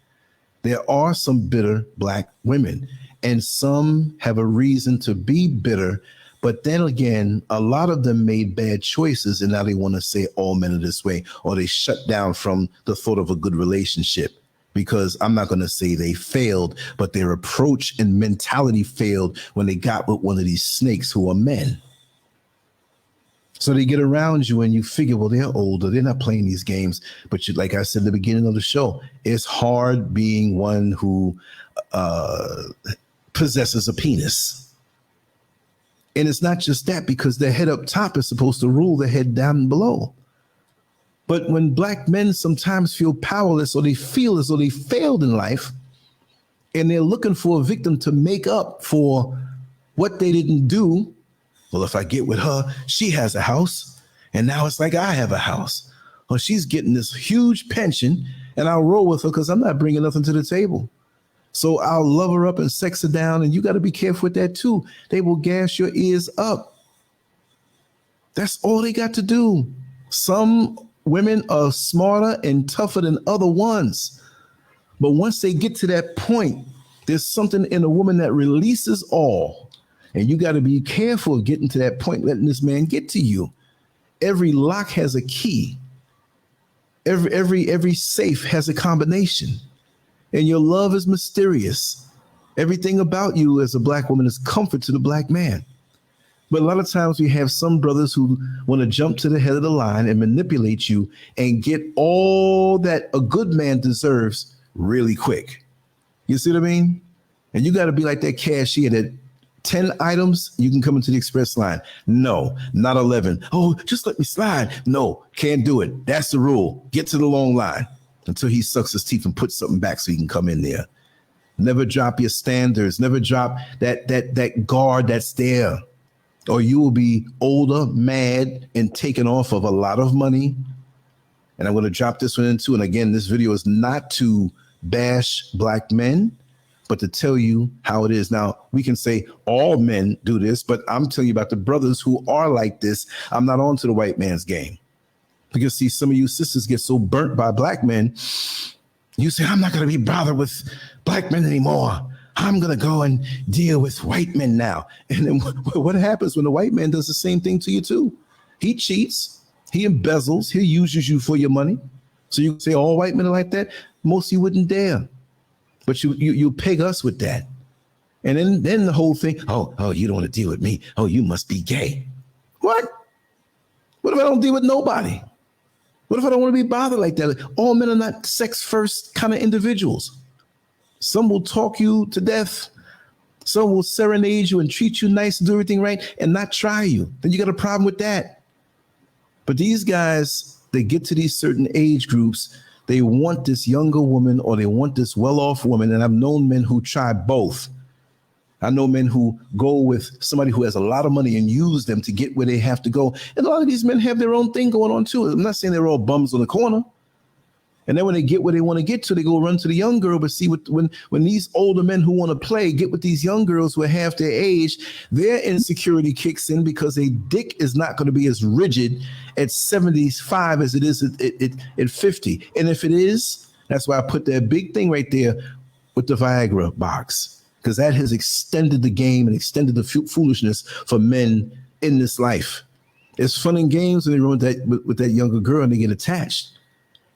There are some bitter Black women, and some have a reason to be bitter. But then again, a lot of them made bad choices, and now they want to say all men are this way, or they shut down from the thought of a good relationship. Because I'm not going to say they failed, but their approach and mentality failed when they got with one of these snakes who are men. So they get around you and you figure, well, they're older. They're not playing these games. But like I said at the beginning of the show, it's hard being one who possesses a penis. And it's not just that, because the head up top is supposed to rule the head down below. But when Black men sometimes feel powerless, or they feel as though they failed in life, and they're looking for a victim to make up for what they didn't do. Well, if I get with her, she has a house, and now it's like I have a house. Or she's getting this huge pension, and I'll roll with her because I'm not bringing nothing to the table. So I'll love her up and sex her down, and you got to be careful with that too. They will gas your ears up. That's all they got to do. Some women are smarter and tougher than other ones. But once they get to that point, there's something in a woman that releases all. And you got to be careful of getting to that point, letting this man get to you. Every lock has a key. Every safe has a combination. And your love is mysterious. Everything about you as a black woman is comfort to the black man. But a lot of times we have some brothers who want to jump to the head of the line and manipulate you and get all that a good man deserves really quick. You see what I mean? And you got to be like that cashier that 10 items, you can come into the express line. No, not 11. Oh, just let me slide. No, can't do it. That's the rule. Get to the long line until he sucks his teeth and puts something back so he can come in there. Never drop your standards. Never drop that guard that's there. Or you will be older, mad, and taken off of a lot of money. And I'm going to drop this one in too. And again, this video is not to bash black men, but to tell you how it is. Now, we can say all men do this, but I'm telling you about the brothers who are like this. I'm not on to the white man's game. Because see, some of you sisters get so burnt by black men. You say, I'm not going to be bothered with black men anymore. I'm going to go and deal with white men now. And then what happens when the white man does the same thing to you too? He cheats, he embezzles, he uses you for your money. So you say all white men are like that? Most of you wouldn't dare. But you peg us with that. And then the whole thing, oh, you don't want to deal with me. Oh, you must be gay. What? What if I don't deal with nobody? What if I don't want to be bothered like that? All men are not sex first kind of individuals. Some will talk you to death. Some will serenade you and treat you nice and do everything right and not try you. Then you got a problem with that. But these guys, they get to these certain age groups. They want this younger woman or they want this well-off woman. And I've known men who try both. I know men who go with somebody who has a lot of money and use them to get where they have to go. And a lot of these men have their own thing going on too. I'm not saying they're all bums on the corner. And then when they get where they want to get to, they go run to the young girl. But see, when these older men who want to play get with these young girls who are half their age, their insecurity kicks in because a dick is not going to be as rigid at 75 as it is at 50. And if it is, that's why I put that big thing right there with the Viagra box, because that has extended the game and extended the foolishness for men in this life. It's fun and games when they run with that younger girl and they get attached.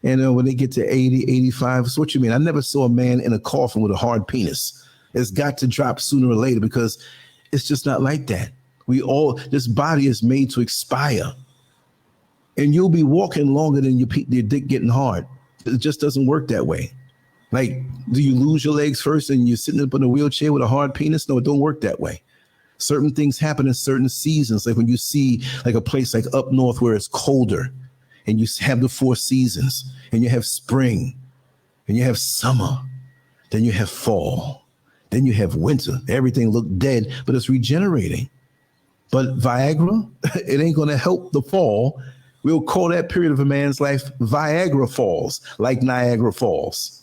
And when they get to 80, 85, so what you mean? I never saw a man in a coffin with a hard penis. It's got to drop sooner or later because it's just not like that. This body is made to expire. And you'll be walking longer than your dick getting hard. It just doesn't work that way. Like, do you lose your legs first and you're sitting up in a wheelchair with a hard penis? No, it don't work that way. Certain things happen in certain seasons. Like when you see like a place like up north where it's colder, and you have the 4 seasons, and you have spring, and you have summer, then you have fall, then you have winter. Everything looked dead, but it's regenerating. But Viagra, it ain't going to help the fall. We'll call that period of a man's life Viagra falls, like Niagara Falls.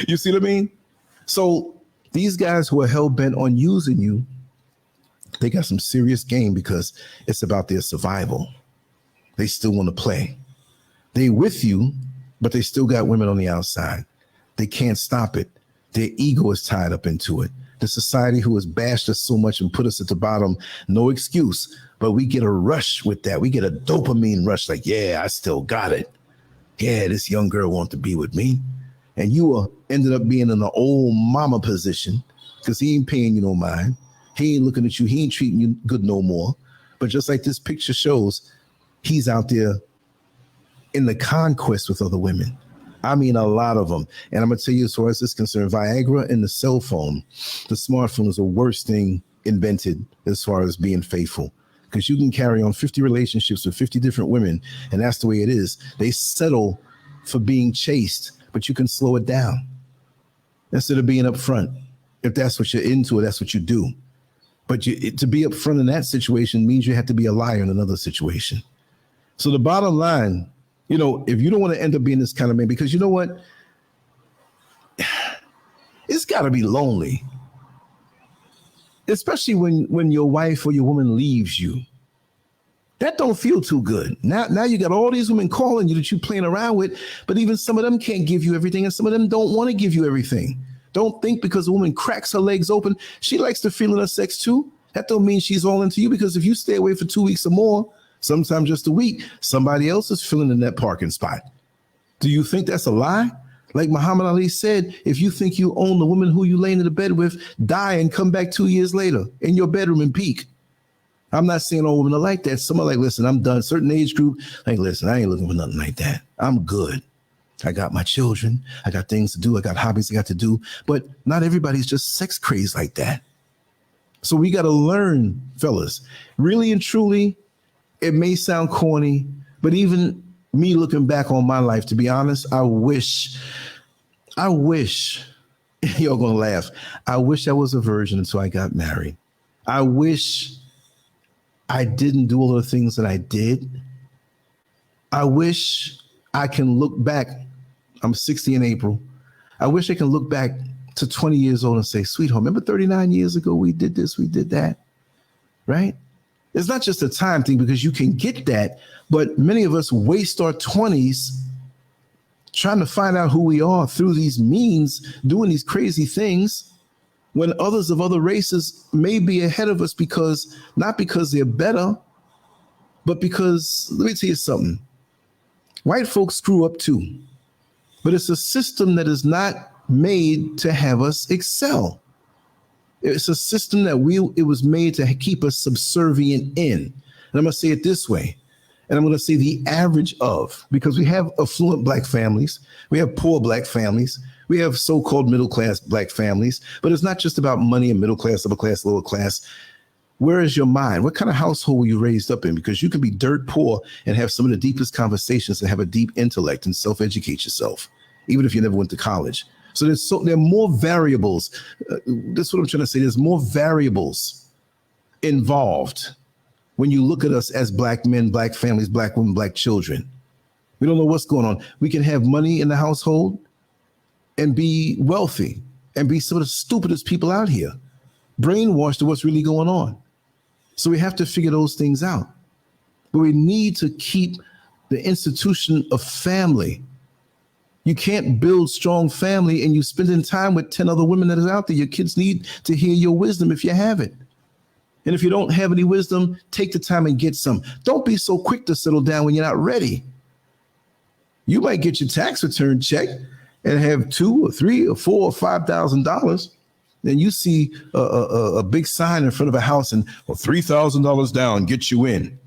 You see what I mean? So these guys who are hell-bent on using you, they got some serious game because it's about their survival. They still want to play. They with you, but they still got women on the outside. They can't stop it. Their ego is tied up into it. The society who has bashed us so much and put us at the bottom, no excuse, but we get a rush with that. We get a dopamine rush like, yeah, I still got it. Yeah, this young girl wants to be with me. And you ended up being in an old mama position because he ain't paying you no mind. He ain't looking at you. He ain't treating you good no more. But just like this picture shows, he's out there in the conquest with other women. I mean, a lot of them. And I'm going to tell you, as far as this is concerned, Viagra and the cell phone, the smartphone is the worst thing invented as far as being faithful. Because you can carry on 50 relationships with 50 different women. And that's the way it is. They settle for being chased, but you can slow it down instead of being up front. If that's what you're into, that's what you do. But to be up front in that situation means you have to be a liar in another situation. So the bottom line, if you don't want to end up being this kind of man, because you know what? It's got to be lonely. Especially when your wife or your woman leaves you. That don't feel too good. Now you got all these women calling you that you playing around with, but even some of them can't give you everything, and some of them don't want to give you everything. Don't think because a woman cracks her legs open, she likes the feeling of sex too. That don't mean she's all into you, because if you stay away for 2 weeks or more, sometimes just a week, somebody else is filling in that parking spot. Do you think that's a lie? Like Muhammad Ali said, if you think you own the woman who you laying in the bed with, die and come back 2 years later in your bedroom and peek. I'm not saying all women are like that. Some are like, listen, I'm done. Certain age group, like, listen, I ain't looking for nothing like that. I'm good. I got my children. I got things to do. I got hobbies I got to do. But not everybody's just sex crazed like that. So we got to learn, fellas, really and truly, it may sound corny, but even me looking back on my life, to be honest, I wish, y'all gonna laugh. I wish I was a virgin until I got married. I wish I didn't do all the things that I did. I wish I can look back. I'm 60 in April. I wish I can look back to 20 years old and say, sweetheart, remember 39 years ago, we did this, we did that, right? It's not just a time thing, because you can get that, but many of us waste our 20s trying to find out who we are through these means, doing these crazy things, when others of other races may be ahead of us, because not because they're better, but because, let me tell you something, white folks screw up too, but it's a system that is not made to have us excel. It's a system that it was made to keep us subservient in. And I'm going to say it this way, and I'm going to say the average of, because we have affluent black families, we have poor black families, we have so-called middle-class black families, but it's not just about money and middle class, upper class, lower class. Where is your mind? What kind of household were you raised up in? Because you can be dirt poor and have some of the deepest conversations and have a deep intellect and self-educate yourself, even if you never went to college. So there are more variables. That's what I'm trying to say. There's more variables involved when you look at us as black men, black families, black women, black children. We don't know what's going on. We can have money in the household and be wealthy and be some of the stupidest people out here, brainwashed to what's really going on. So we have to figure those things out. But we need to keep the institution of family. You can't build strong family and you spending time with 10 other women that is out there. Your kids need to hear your wisdom if you have it. And if you don't have any wisdom, take the time and get some. Don't be so quick to settle down when you're not ready. You might get your tax return check and have $2,000 or $3,000 or $4,000 or $5,000. Then you see a big sign in front of a house and $3,000 down, get you in.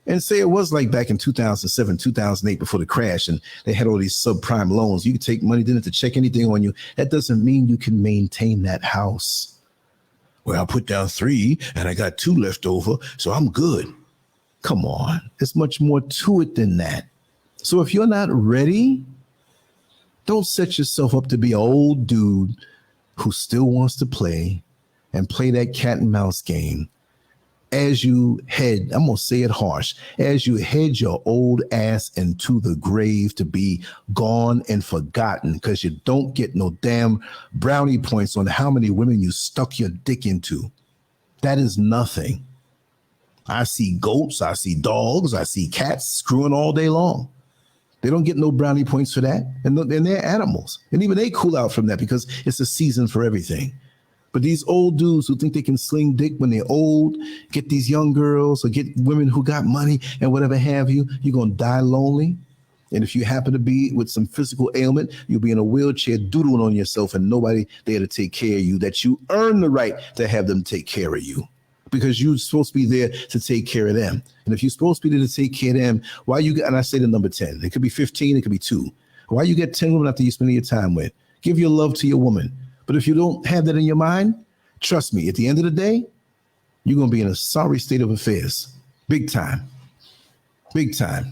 And say it was like back in 2007, 2008, before the crash, and they had all these subprime loans. You could take money, didn't have to check anything on you. That doesn't mean you can maintain that house. Well, I put down 3 and I got 2 left over, so I'm good. Come on, there's much more to it than that. So if you're not ready, don't set yourself up to be an old dude who still wants to play and play that cat and mouse game. As you head, I'm going to say it harsh, as you head your old ass into the grave to be gone and forgotten, because you don't get no damn brownie points on how many women you stuck your dick into. That is nothing. I see goats, I see dogs, I see cats screwing all day long. They don't get no brownie points for that. And they're animals. And even they cool out from that because it's a season for everything. But these old dudes who think they can sling dick when they're old, get these young girls or get women who got money and whatever have you, you're going to die lonely. And if you happen to be with some physical ailment, you'll be in a wheelchair doodling on yourself and nobody there to take care of you, that you earn the right to have them take care of you because you're supposed to be there to take care of them. And if you're supposed to be there to take care of them, why you, and I say the number 10, it could be 15, it could be 2. Why you get 10 women after you spend your time with? Give your love to your woman. But if you don't have that in your mind, trust me, at the end of the day, you're going to be in a sorry state of affairs. Big time. Big time.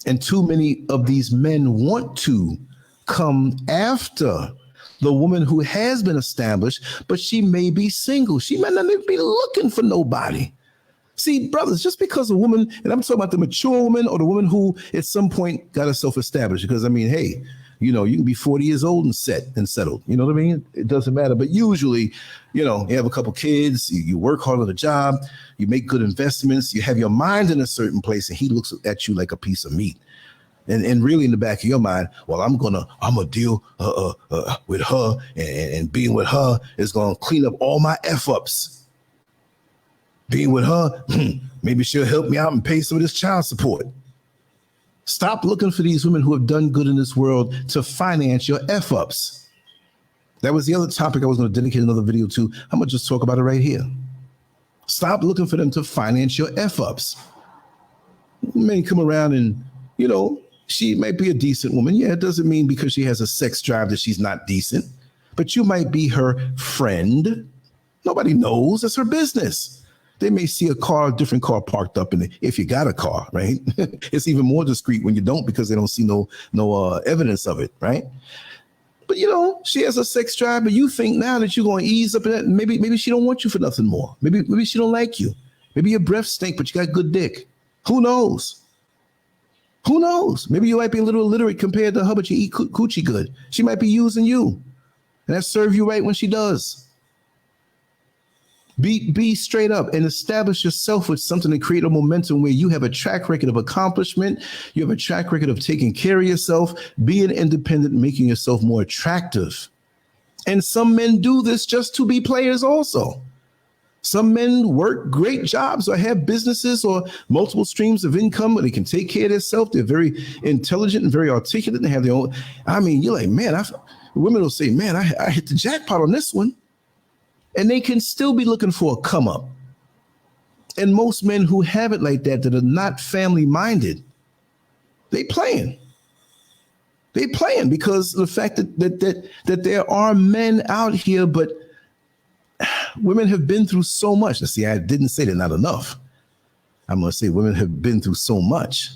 And too many of these men want to come after the woman who has been established, but she may be single. She might not even be looking for nobody. See, brothers, just because a woman, and I'm talking about the mature woman or the woman who at some point got herself established, because I mean, hey, You know, you can be 40 years old and settled. You know what I mean? It doesn't matter. But usually, you know, you have a couple kids, you work hard on the job, you make good investments, you have your mind in a certain place, and he looks at you like a piece of meat. And really in the back of your mind, well, I'm gonna deal with her, and being with her is gonna clean up all my F-ups. Being with her, maybe she'll help me out and pay some of this child support. Stop looking for these women who have done good in this world to finance your F-ups. That was the other topic I was going to dedicate another video to. I'm going to just talk about it right here. Stop looking for them to finance your F-ups. Men come around and, you know, she might be a decent woman. Yeah, it doesn't mean because she has a sex drive that she's not decent. But you might be her friend. Nobody knows. That's her business. They may see a different car parked up in it. If you got a car, right? It's even more discreet when you don't, because they don't see no evidence of it, right? But you know, she has a sex drive, but you think now that you're going to ease up in that. Maybe she don't want you for nothing more. Maybe she don't like you. Maybe your breath stink, but you got good dick. Who knows? Who knows? Maybe you might be a little illiterate compared to her, but you eat coochie good. She might be using you, and that serve you right when she does. Be straight up and establish yourself with something to create a momentum where you have a track record of accomplishment. You have a track record of taking care of yourself, being independent, making yourself more attractive. And some men do this just to be players also. Some men work great jobs or have businesses or multiple streams of income where they can take care of themselves. They're very intelligent and very articulate and have their own. I mean, you're like, man, women will say, man, I hit the jackpot on this one. And they can still be looking for a come up. And most men who have it like that are not family minded, they playing. They playing because of the fact that there are men out here, but women have been through so much. Now, see, I didn't say they're not enough. I'm going to say women have been through so much.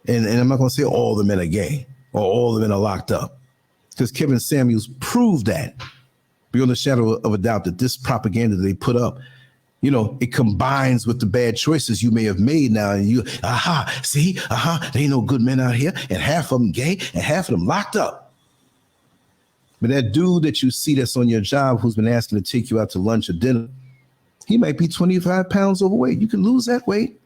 And I'm not going to say all the men are gay or all the men are locked up, because Kevin Samuels proved that beyond a shadow of a doubt that this propaganda that they put up, you know, it combines with the bad choices you may have made now. And you, there ain't no good men out here, and half of them gay and half of them locked up. But that dude that you see that's on your job who's been asking to take you out to lunch or dinner, he might be 25 pounds overweight. You can lose that weight.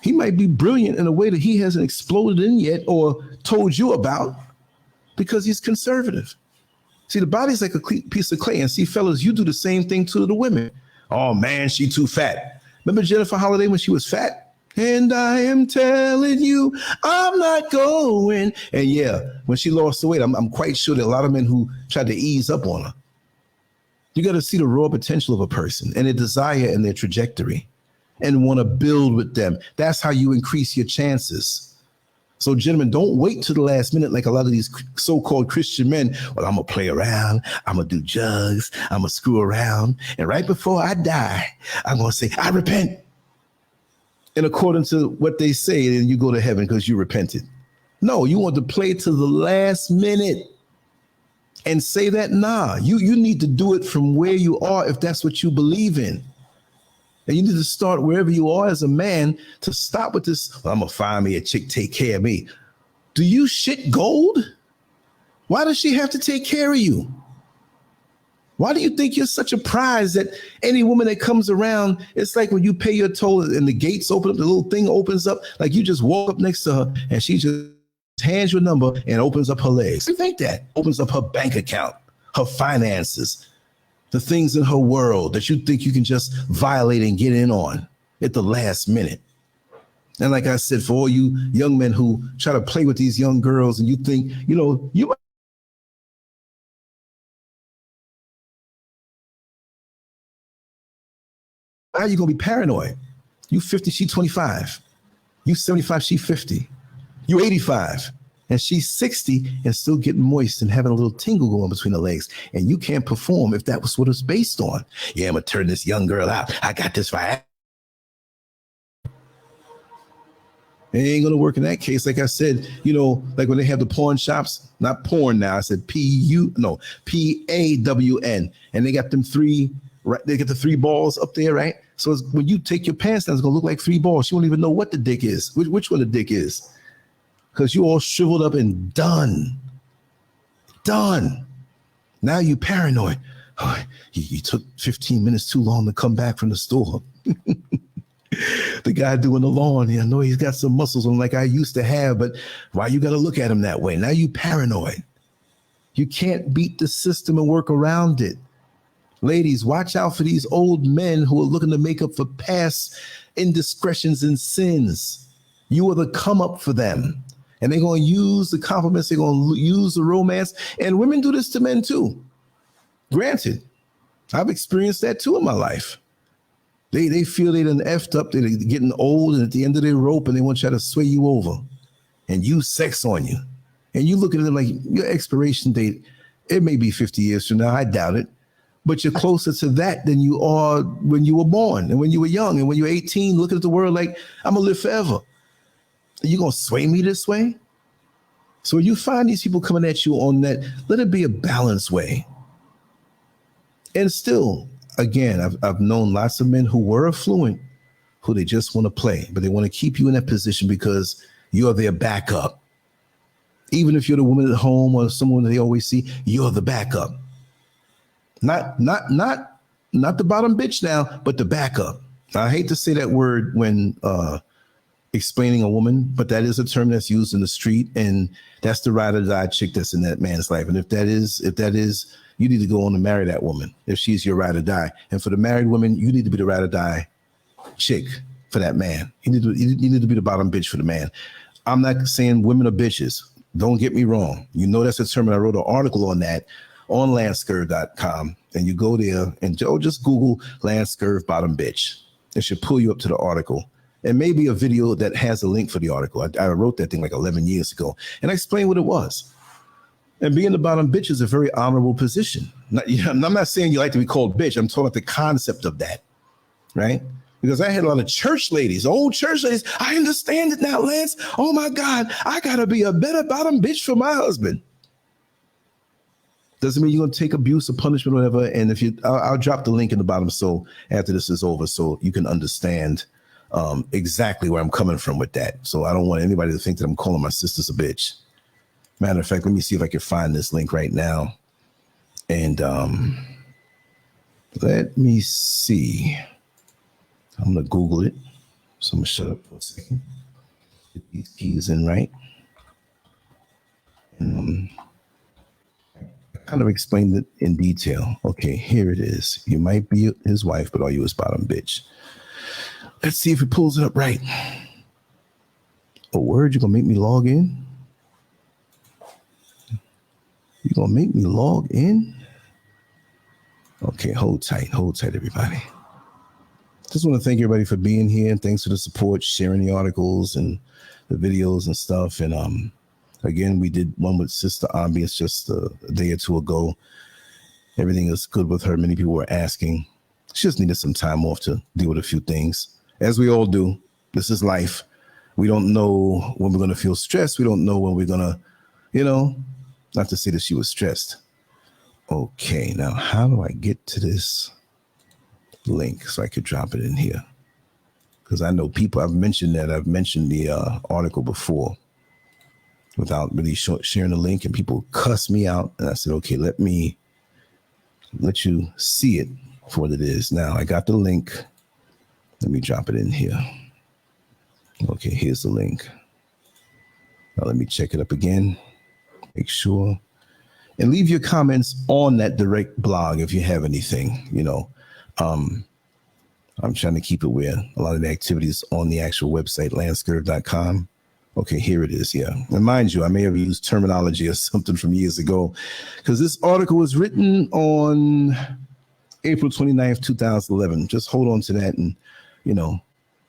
He might be brilliant in a way that he hasn't exploded in yet or told you about, because he's conservative. See, the body's like a piece of clay. And see, fellas, you do the same thing to the women. Oh, man, she too fat. Remember Jennifer Holliday when she was fat? And I am telling you, I'm not going. And yeah, when she lost the weight, I'm quite sure that a lot of men who tried to ease up on her. You got to see the raw potential of a person and their desire and their trajectory and want to build with them. That's how you increase your chances. So, gentlemen, don't wait to the last minute like a lot of these so-called Christian men. Well, I'm going to play around. I'm going to do drugs. I'm going to screw around. And right before I die, I'm going to say, I repent. And according to what they say, then you go to heaven because you repented. No, you want to play to the last minute and say that, nah, you need to do it from where you are if that's what you believe in. And you need to start wherever you are as a man to stop with this. Well, I'm going to find me a chick, take care of me. Do you shit gold? Why does she have to take care of you? Why do you think you're such a prize that any woman that comes around, it's like when you pay your toll and the gates open up, the little thing opens up, like you just walk up next to her and she just hands your number and opens up her legs. You think that opens up her bank account, her finances, the things in her world that you think you can just violate and get in on at the last minute. And like I said, for all you young men who try to play with these young girls and you think, you know, you might. How are you going to be paranoid? You 50, she 25. You 75, she 50. You 85. And she's 60 and still getting moist and having a little tingle going between her legs. And you can't perform if that was what it's based on. Yeah, I'm going to turn this young girl out. I got this right. It ain't going to work in that case. Like I said, you know, like when they have the pawn shops, not porn now. I said P-A-W-N. And they got them three, right? They get the three balls up there, right? So it's, when you take your pants down, it's going to look like three balls. You won't even know what the dick is, which one the dick is. because you all shriveled up and done. Now you paranoid. Oh, you took 15 minutes too long to come back from the store. The guy doing the lawn, I know he's got some muscles on like I used to have, but why you got to look at him that way? Now you paranoid. You can't beat the system and work around it. Ladies, watch out for these old men who are looking to make up for past indiscretions and sins. You are the come up for them. And they're going to use the compliments. They're going to use the romance. And women do this to men too. Granted, I've experienced that too in my life. They feel they done effed up. They're getting old and at the end of their rope and they want to try to sway you over and use sex on you. And you look at them like your expiration date, it may be 50 years from now. I doubt it. But you're closer to that than you are when you were born and when you were young. And when you're 18, looking at the world like, I'm going to live forever. Are you going to sway me this way? So when you find these people coming at you on that, let it be a balanced way. And still, again, I've known lots of men who were affluent, who they just want to play, but they want to keep you in that position because you're their backup. Even if you're the woman at home or someone they always see, you're the backup. Not the bottom bitch now, but the backup. I hate to say that word when explaining a woman, but that is a term that's used in the street, and that's the ride or die chick that's in that man's life. And if that is, you need to go on and marry that woman if she's your ride or die. And for the married woman, you need to be the ride or die chick for that man. You need to be the bottom bitch for the man. I'm not saying women are bitches. Don't get me wrong. You know that's a term, and I wrote an article on that on LANCESCURV.com, and you go there and just Google LANCESCURV bottom bitch. It should pull you up to the article. And maybe a video that has a link for the article. I wrote that thing like 11 years ago, and I explained what it was. And being the bottom bitch is a very honorable position. I'm not saying you like to be called bitch. I'm talking about the concept of that, right? Because I had a lot of church ladies, old church ladies. I understand it now, Lance. Oh my God, I gotta be a better bottom bitch for my husband. Doesn't mean you're gonna take abuse or punishment or whatever. And if I'll drop the link in the bottom so after this is over, so you can understand exactly where I'm coming from with that. So I don't want anybody to think that I'm calling my sisters a bitch. Matter of fact, let me see if I can find this link right now. And let me see. I'm going to Google it. So I'm going to shut up for a second. Get these keys in right. And I kind of explained it in detail. Okay, here it is. You might be his wife, but are you his bottom bitch? Let's see if it pulls it up right. A word, you're going to make me log in? You're going to make me log in? Okay, hold tight, everybody. Just want to thank everybody for being here, and thanks for the support, sharing the articles and the videos and stuff. And again, we did one with Sister Ambience just a day or two ago. Everything is good with her. Many people were asking. She just needed some time off to deal with a few things, as we all do. This is life. We don't know when we're going to feel stressed. We don't know when we're going to, not to say that she was stressed. Okay, now how do I get to this link so I could drop it in here? Because I know people, I've mentioned the article before without really sharing the link, and people cuss me out. And I said, okay, let me let you see it for what it is. Now I got the link. Let me drop it in here. Okay, here's the link. Now let me check it up again. Make sure. And leave your comments on that direct blog if you have anything, I'm trying to keep it where a lot of the activities on the actual website, LANCESCURV.com. Okay, here it is. Yeah. And mind you, I may have used terminology or something from years ago, because this article was written on April 29th, 2011. Just hold on to that and,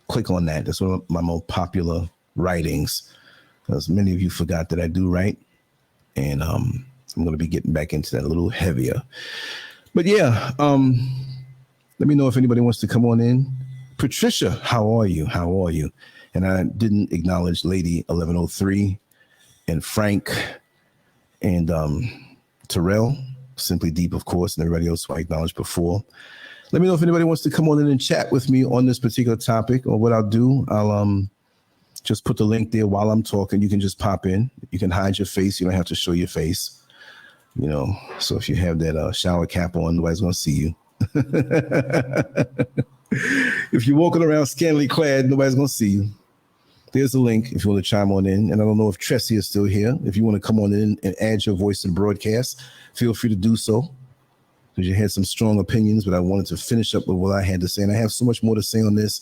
click on that. That's one of my most popular writings, because many of you forgot that I do write. And I'm going to be getting back into that a little heavier. But yeah, let me know if anybody wants to come on in. Patricia, how are you? How are you? And I didn't acknowledge Lady 1103 and Frank and Terrell, Simply Deep, of course, and everybody else who I acknowledged before. Let me know if anybody wants to come on in and chat with me on this particular topic, or what I'll do. I'll Just put the link there while I'm talking. You can just pop in. You can hide your face. You don't have to show your face. You know, so if you have that shower cap on, nobody's going to see you. If you're walking around scantily clad, nobody's going to see you. There's the link if you want to chime on in. And I don't know if Tressie is still here. If you want to come on in and add your voice to the broadcast, feel free to do so. Because you had some strong opinions, but I wanted to finish up with what I had to say. And I have so much more to say on this,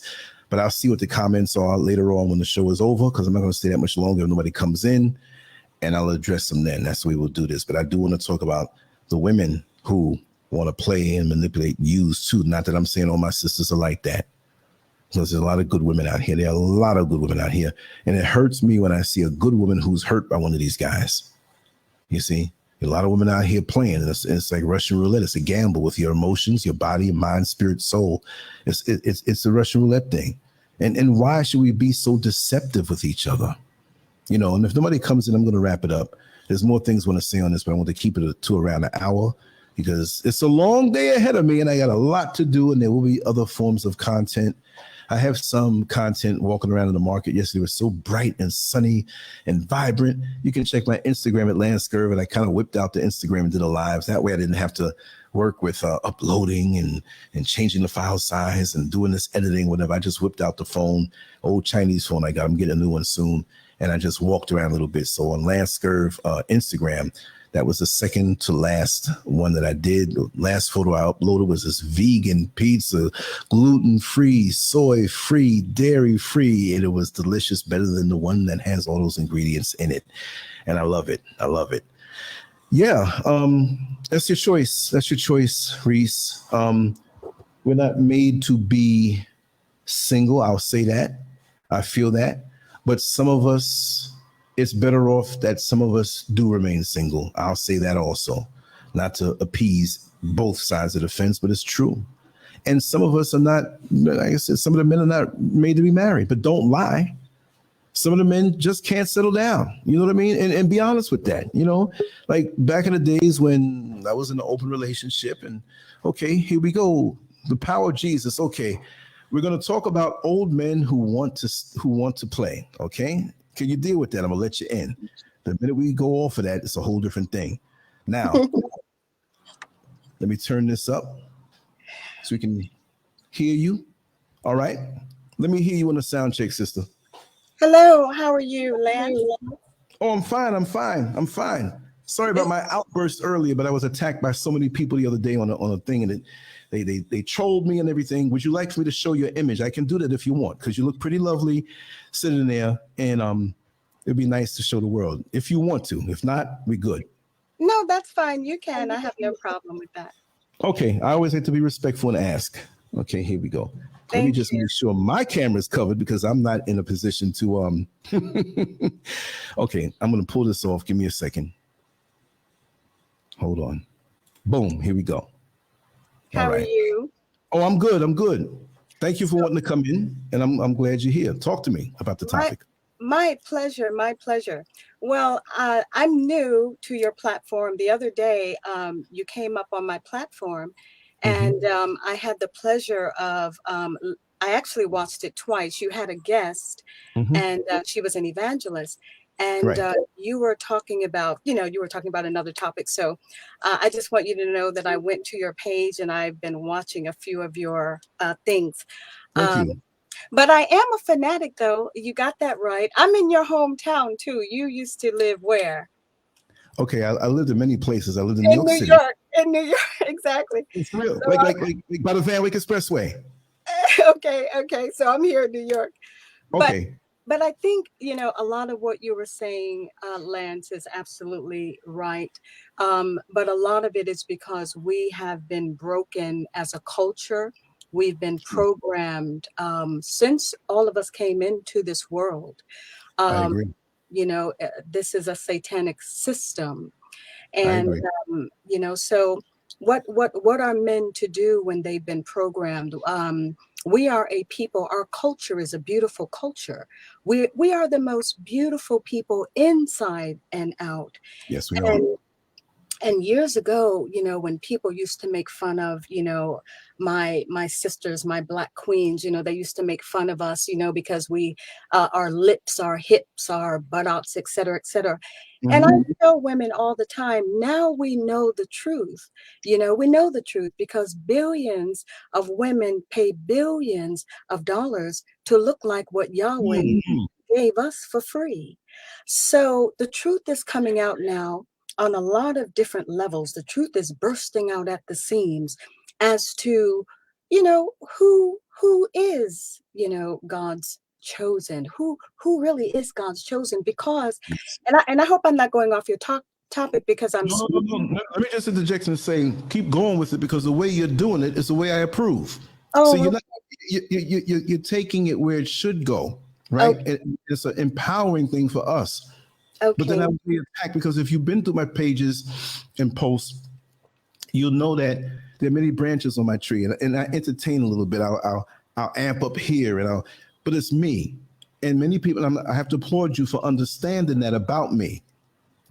but I'll see what the comments are later on when the show is over, because I'm not going to stay that much longer if nobody comes in, and I'll address them then. That's the way we'll do this. But I do want to talk about the women who want to play and manipulate and use too. Not that I'm saying all my sisters are like that. Because there's a lot of good women out here. There are a lot of good women out here. And it hurts me when I see a good woman who's hurt by one of these guys. You see, a lot of women out here playing. And it's like Russian roulette. It's a gamble with your emotions, your body, mind, spirit, soul. It's a Russian roulette thing. And why should we be so deceptive with each other? You know, and if nobody comes in, I'm going to wrap it up. There's more things I want to say on this, but I want to keep it to around an hour, because it's a long day ahead of me and I got a lot to do, and there will be other forms of content. I have some content walking around in the market. Yesterday was so bright and sunny and vibrant. You can check my Instagram at LANCESCURV, and I kind of whipped out the Instagram and did a live. That way I didn't have to work with uploading and changing the file size and doing this editing, whatever. I just whipped out the phone, old Chinese phone I got. I'm getting a new one soon. And I just walked around a little bit. So on LANCESCURV Instagram, that was the second to last one that I did. The last photo I uploaded was this vegan pizza, gluten-free, soy-free, dairy-free. And it was delicious, better than the one that has all those ingredients in it. And I love it. I love it. Yeah, that's your choice. That's your choice, Reese. We're not made to be single. I'll say that. I feel that. But some of us, it's better off that some of us do remain single. I'll say that also, not to appease both sides of the fence, but it's true. And some of us are not, like I said, some of the men are not made to be married, but don't lie. Some of the men just can't settle down. You know what I mean? And be honest with that. You know, like back in the days when I was in an open relationship, and okay, here we go. The power of Jesus. Okay. We're going to talk about old men who want to play. Okay. Can you deal with that? I'm going to let you in. The minute we go off of that, it's a whole different thing. Now, let me turn this up so we can hear you. All right. Let me hear you on the sound check, sister. Hello. How are you, Lance? Oh, I'm fine. I'm fine. I'm fine. Sorry about my outburst earlier, but I was attacked by so many people the other day on a thing, and they trolled me and everything. Would you like for me to show your image? I can do that if you want, because you look pretty lovely sitting there, and it'd be nice to show the world if you want to. If not, we good. No, that's fine. You can. I have no problem with that. Okay. I always like to be respectful and ask. Okay, here we go. Let me just make sure my camera's covered, because I'm not in a position to Okay, I'm gonna pull this off. Give me a second. Hold on. Boom, here we go. How are you? Oh, I'm good. I'm good. Thank you for wanting to come in, and I'm glad you're here. Talk to me about the topic. My pleasure. My pleasure. Well, I'm new to your platform. The other day, you came up on my platform, and I had the pleasure of, I actually watched it twice. You had a guest, and she was an evangelist. And you were talking about, another topic. So I just want you to know that I went to your page and I've been watching a few of your things. Thank you. But I am a fanatic, though. You got that right. I'm in your hometown, too. You used to live where? Okay, I lived in many places. I lived in New York City. In New York, exactly. It's real, so like by the Van Wyck Expressway. Okay. So I'm here in New York. Okay. But I think, a lot of what you were saying, Lance, is absolutely right. But a lot of it is because we have been broken as a culture. We've been programmed since all of us came into this world. I agree. This is a satanic system. And, so what are men to do when they've been programmed? We are a people. Our culture is a beautiful culture. We are the most beautiful people inside and out. Yes, we are. And years ago, you know, when people used to make fun of, you know, my sisters, my Black queens, you know, they used to make fun of us, you know, because we, our lips, our hips, our buttocks, et cetera, et cetera. And I tell women all the time, now we know the truth. You know, we know the truth because billions of women pay billions of dollars to look like what Yahweh gave us for free. So the truth is coming out now on a lot of different levels. The truth is bursting out at the seams as to, you know, who is, you know, God's chosen, who really is God's chosen. Because and I hope I'm not going off your topic because I'm No. Let me just interject and say, keep going with it, because the way you're doing it is the way I approve. So oh you're taking it where it should go, right? okay, It's an empowering thing for us. But then okay, I would be attacked, because if you've been through my pages and posts, you'll know that there are many branches on my tree, and I entertain a little bit. I'll amp up here, but it's me. And many people, I have to applaud you for understanding that about me.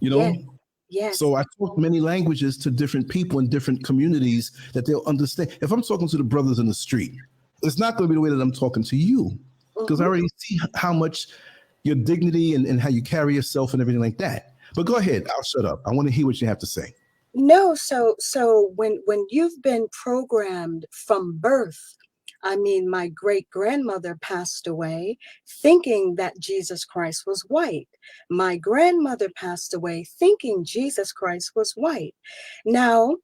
You yes, know, yes, so I talk many languages to different people in different communities that they'll understand. If I'm talking to the brothers in the street, it's not going to be the way that I'm talking to you, because I already see how much your dignity and how you carry yourself and everything like that. But go ahead, I'll shut up. I want to hear what you have to say. No, so when you've been programmed from birth, I mean, my great grandmother passed away thinking that Jesus Christ was white. My grandmother passed away thinking Jesus Christ was white. Now,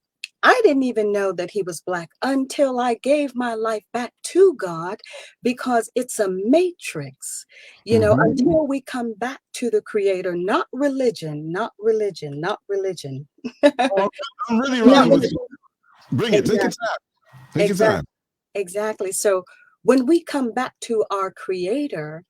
I didn't even know that he was Black until I gave my life back to God, because it's a matrix, you know, until we come back to the Creator, not religion, not religion, not religion. Oh, I'm really Not riding with religion. you. Bring it. Take your Exactly. time. Take your Exactly. time. Exactly. So when we come back to our Creator,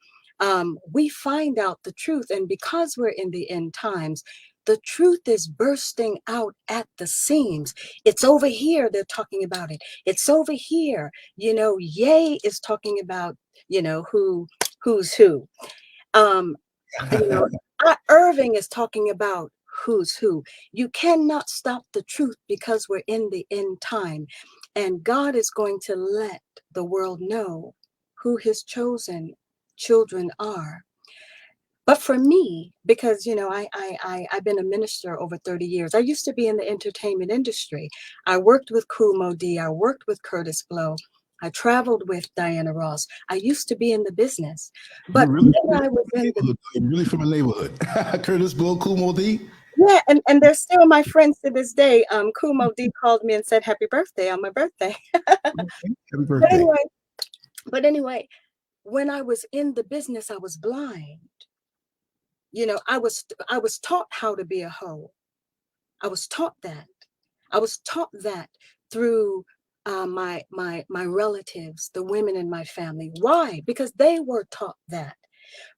we find out the truth. And because we're in the end times, the truth is bursting out at the seams. It's over here, they're talking about it. It's over here. You know, Ye is talking about, you know, who's who. Um, you know, Irving is talking about who's who. You cannot stop the truth because we're in the end time. And God is going to let the world know who his chosen children are. But for me, because you know, I've been a minister over 30 years. I used to be in the entertainment industry. I worked with Kool Moe Dee. I worked with Curtis Blow. I traveled with Diana Ross. I used to be in the business. You're But really when I was from a in the neighborhood. You're really from a neighborhood. Curtis Blow, Kool Moe Dee. yeah, and they're still my friends to this day. Kool Moe Dee called me and said happy birthday on my birthday. Happy But birthday. anyway, but anyway, when I was in the business, I was blind. You know, I was taught how to be a hoe. I was taught that. I was taught that through my relatives, the women in my family. Why? Because they were taught that.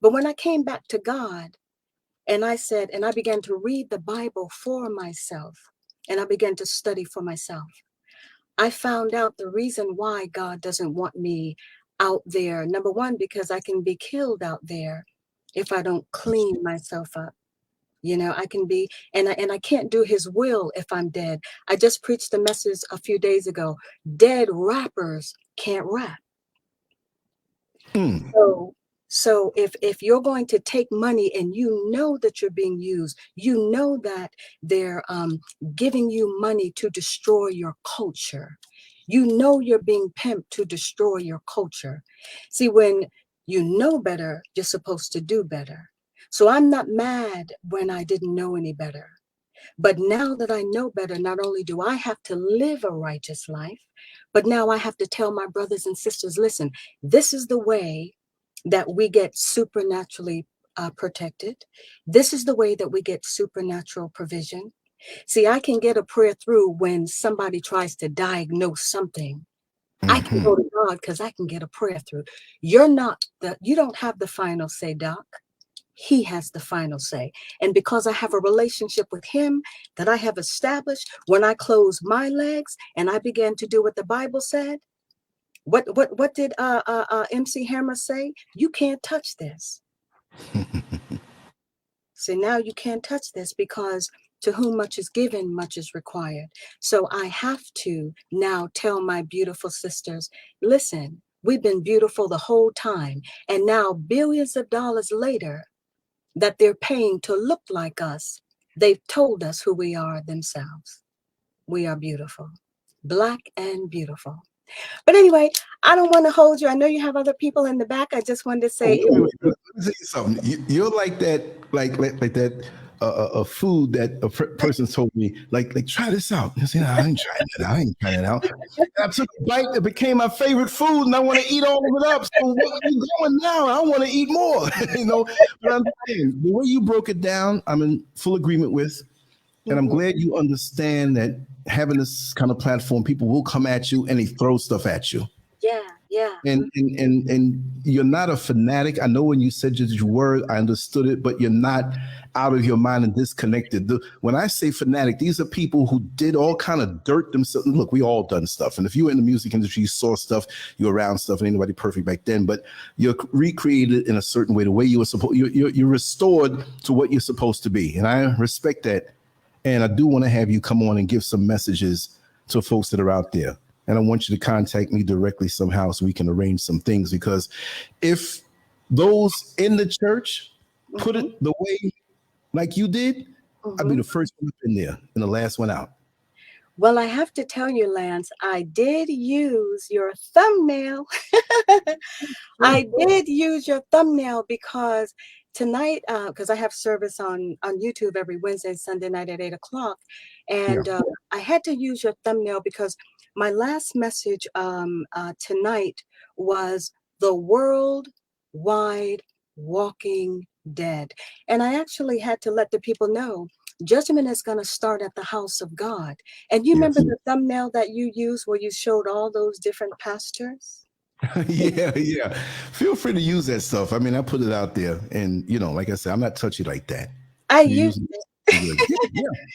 But when I came back to God and I said, and I began to read the Bible for myself, and I began to study for myself, I found out the reason why God doesn't want me out there. Number one, because I can be killed out there if I don't clean myself up. You know, I can be, and I can't do his will if I'm dead. I just preached a message a few days ago. Dead rappers can't rap. Mm. So if you're going to take money and you know that you're being used, you know that they're giving you money to destroy your culture. You know you're being pimped to destroy your culture. See, when you know better, you're supposed to do better. So I'm not mad when I didn't know any better. But now that I know better, not only do I have to live a righteous life, but now I have to tell my brothers and sisters, listen, this is the way that we get supernaturally protected. This is the way that we get supernatural provision. See, I can get a prayer through when somebody tries to diagnose something. I can go to God because I can get a prayer through. You don't have the final say, Doc. He has the final say. And because I have a relationship with him that I have established, when I close my legs and I began to do what the Bible said, what did MC Hammer say? You can't touch this. So now you can't touch this because To whom much is given, much is required. So I have to now tell my beautiful sisters, listen, we've been beautiful the whole time. And now billions of dollars later that they're paying to look like us, they've told us who we are themselves. We are beautiful, Black and beautiful. But anyway, I don't want to hold you. I know you have other people in the back. I just wanted to say, Wait. Let me say something. You're like that, like that. A food that a person told me, like try this out. I said, no, I ain't trying that. I ain't trying that out. And I took a bite that became my favorite food, and I want to eat all of it up. So what are you going now? I want to eat more. But I'm saying the way you broke it down, I'm in full agreement with, and I'm glad you understand that having this kind of platform, people will come at you and they throw stuff at you. Yeah. And you're not a fanatic. I know when you said your word, I understood it, but you're not out of your mind and disconnected. When I say fanatic, these are people who did all kind of dirt themselves. Look, we all done stuff. And if you were in the music industry, you saw stuff, you were around stuff, and ain't nobody perfect back then, but you're recreated in a certain way, the way you were supposed, you're restored to what you're supposed to be. And I respect that. And I do want to have you come on and give some messages to folks that are out there. And I want you to contact me directly somehow so we can arrange some things, because if those in the church put it the way like you did, I'd be the first one up in there and the last one out. Well, I have to tell you, Lance, I did use your thumbnail. I did use your thumbnail because tonight, because I have service on YouTube every Wednesday and Sunday night at 8 o'clock. And I had to use your thumbnail because my last message tonight was the worldwide walking dead. And I actually had to let the people know judgment is going to start at the house of God. And you remember the thumbnail that you used where you showed all those different pastors? Yeah. Feel free to use that stuff. I mean, I put it out there, and like I said, I'm not touchy like that. I used it.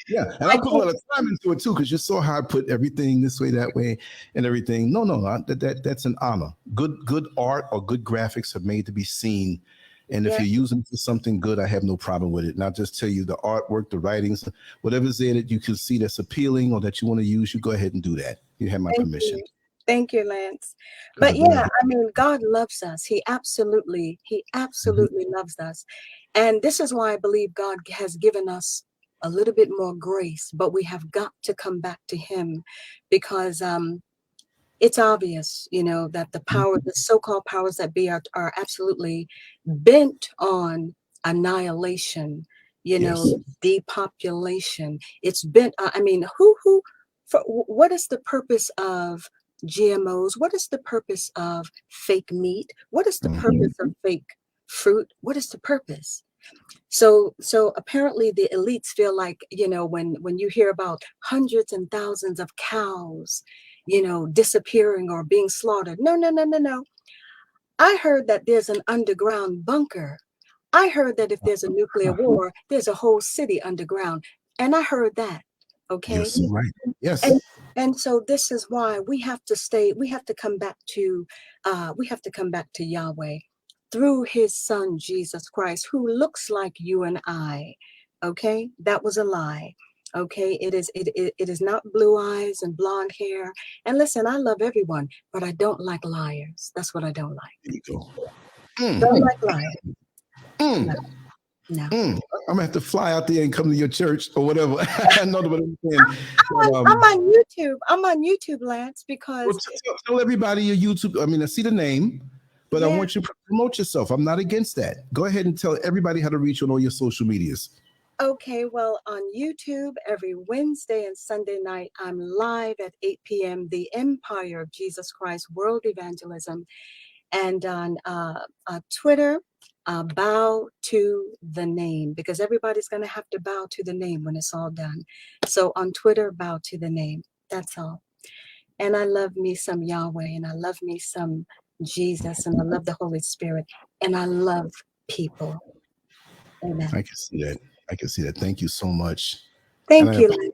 Yeah. And I put a lot of time into it too, because you saw how I put everything this way, that way, and everything. No, that's an honor. Good art or good graphics are made to be seen. And if you're using it for something good, I have no problem with it. And I'll just tell you the artwork, the writings, whatever's there that you can see that's appealing or that you want to use, you go ahead and do that. You have my permission. Thank you, Lance. But yeah, I mean, God loves us. He absolutely loves us. And this is why I believe God has given us a little bit more grace, but we have got to come back to him because it's obvious, that the power, the so-called powers that be are absolutely bent on annihilation, depopulation. It's bent, I mean, what is the purpose of GMOs? What is the purpose of fake meat? What is the purpose of fake fruit? What is the purpose? So apparently the elites feel like, when you hear about hundreds and thousands of cows, disappearing or being slaughtered. No. I heard that there's an underground bunker. I heard that if there's a nuclear war, there's a whole city underground. And I heard that. Okay. Yes, right. Yes. And so this is why we have to come back to Yahweh through his son, Jesus Christ, who looks like you and I. Okay. That was a lie. Okay. It is not blue eyes and blonde hair. And listen, I love everyone, but I don't like liars. That's what I don't like. There you go. Don't like liars. No. I'm gonna have to fly out there and come to your church or whatever. I know what I'm saying. I'm on YouTube. I'm on YouTube, Lance, because tell everybody your YouTube. I mean, I see the name, but I want you to promote yourself. I'm not against that. Go ahead and tell everybody how to reach you on all your social medias. Okay, well, on YouTube every Wednesday and Sunday night, I'm live at 8 p.m. The Empire of Jesus Christ World Evangelism, and on Twitter. Bow to the name, because everybody's going to have to bow to the name when it's all done. So on Twitter, bow to the name. That's all. And I love me some Yahweh, and I love me some Jesus, and I love the Holy Spirit, and I love people. Amen. I can see that. Thank you so much. Thank you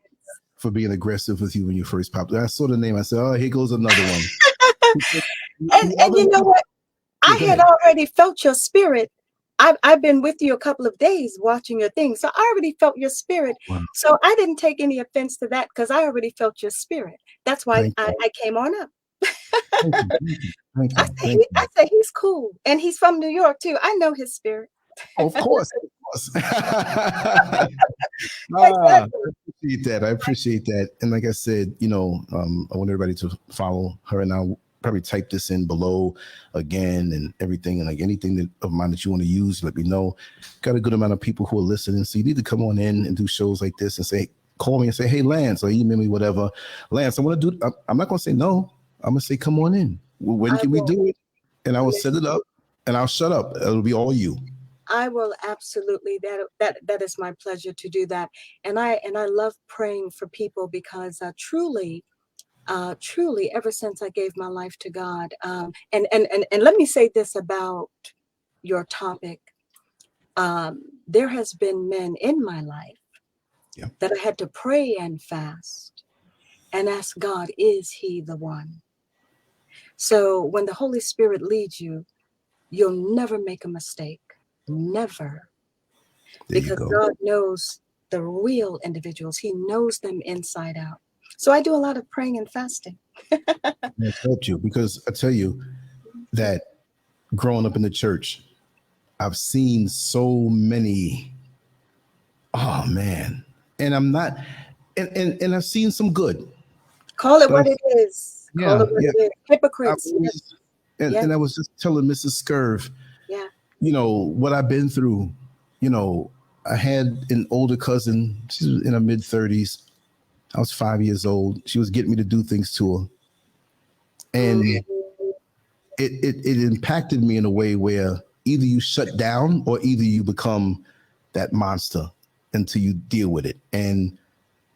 for being aggressive with you when you first popped. I saw the name. I said, "Oh, here goes another one." and you know what? I had already felt your spirit. I've been with you a couple of days watching your thing, so I already felt your spirit. Wow. So I didn't take any offense to that because I already felt your spirit. That's why Thank I came on up. Thank you. Thank I you. say Thank you. I say he's cool, and he's from New York too. I know his spirit. Of course. Of course. I Exactly. appreciate that. I appreciate that. And like I said, I want everybody to follow her, and I'll probably type this in below again and everything. And like anything of mine that you want to use, let me know. Got a good amount of people who are listening. So you need to come on in and do shows like this and say, call me and say, hey, Lance, or email me, whatever. Lance, I want to do, I'm not going to say no. I'm going to say, come on in. When can we do it? And I will set it up and I'll shut up. It'll be all you. I will absolutely. That is my pleasure to do that. And I love praying for people because truly, ever since I gave my life to God, and let me say this about your topic. There has been men in my life that I had to pray and fast and ask God, is he the one? So when the Holy Spirit leads you, you'll never make a mistake. Never. Because God knows the real individuals. He knows them inside out. So I do a lot of praying and fasting. That's helped you, because I tell you that growing up in the church, I've seen so many, oh man, and I'm not, and I've seen some good. Call it what it is. Call it what it is. Hypocrites. And I was just telling Mrs. SCURV, what I've been through. I had an older cousin. She was in her mid 30s. I was 5 years old. She was getting me to do things to her. And it impacted me in a way where either you shut down or either you become that monster until you deal with it. And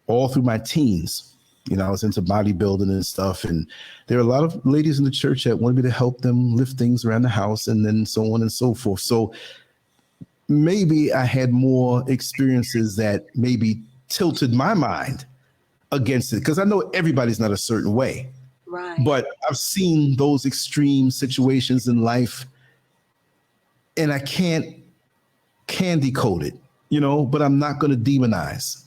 all through my teens, I was into bodybuilding and stuff. And there are a lot of ladies in the church that wanted me to help them lift things around the house and then so on and so forth. So maybe I had more experiences that maybe tilted my mind against it, because I know everybody's not a certain way. Right. But I've seen those extreme situations in life and I can't candy coat it, but I'm not going to demonize.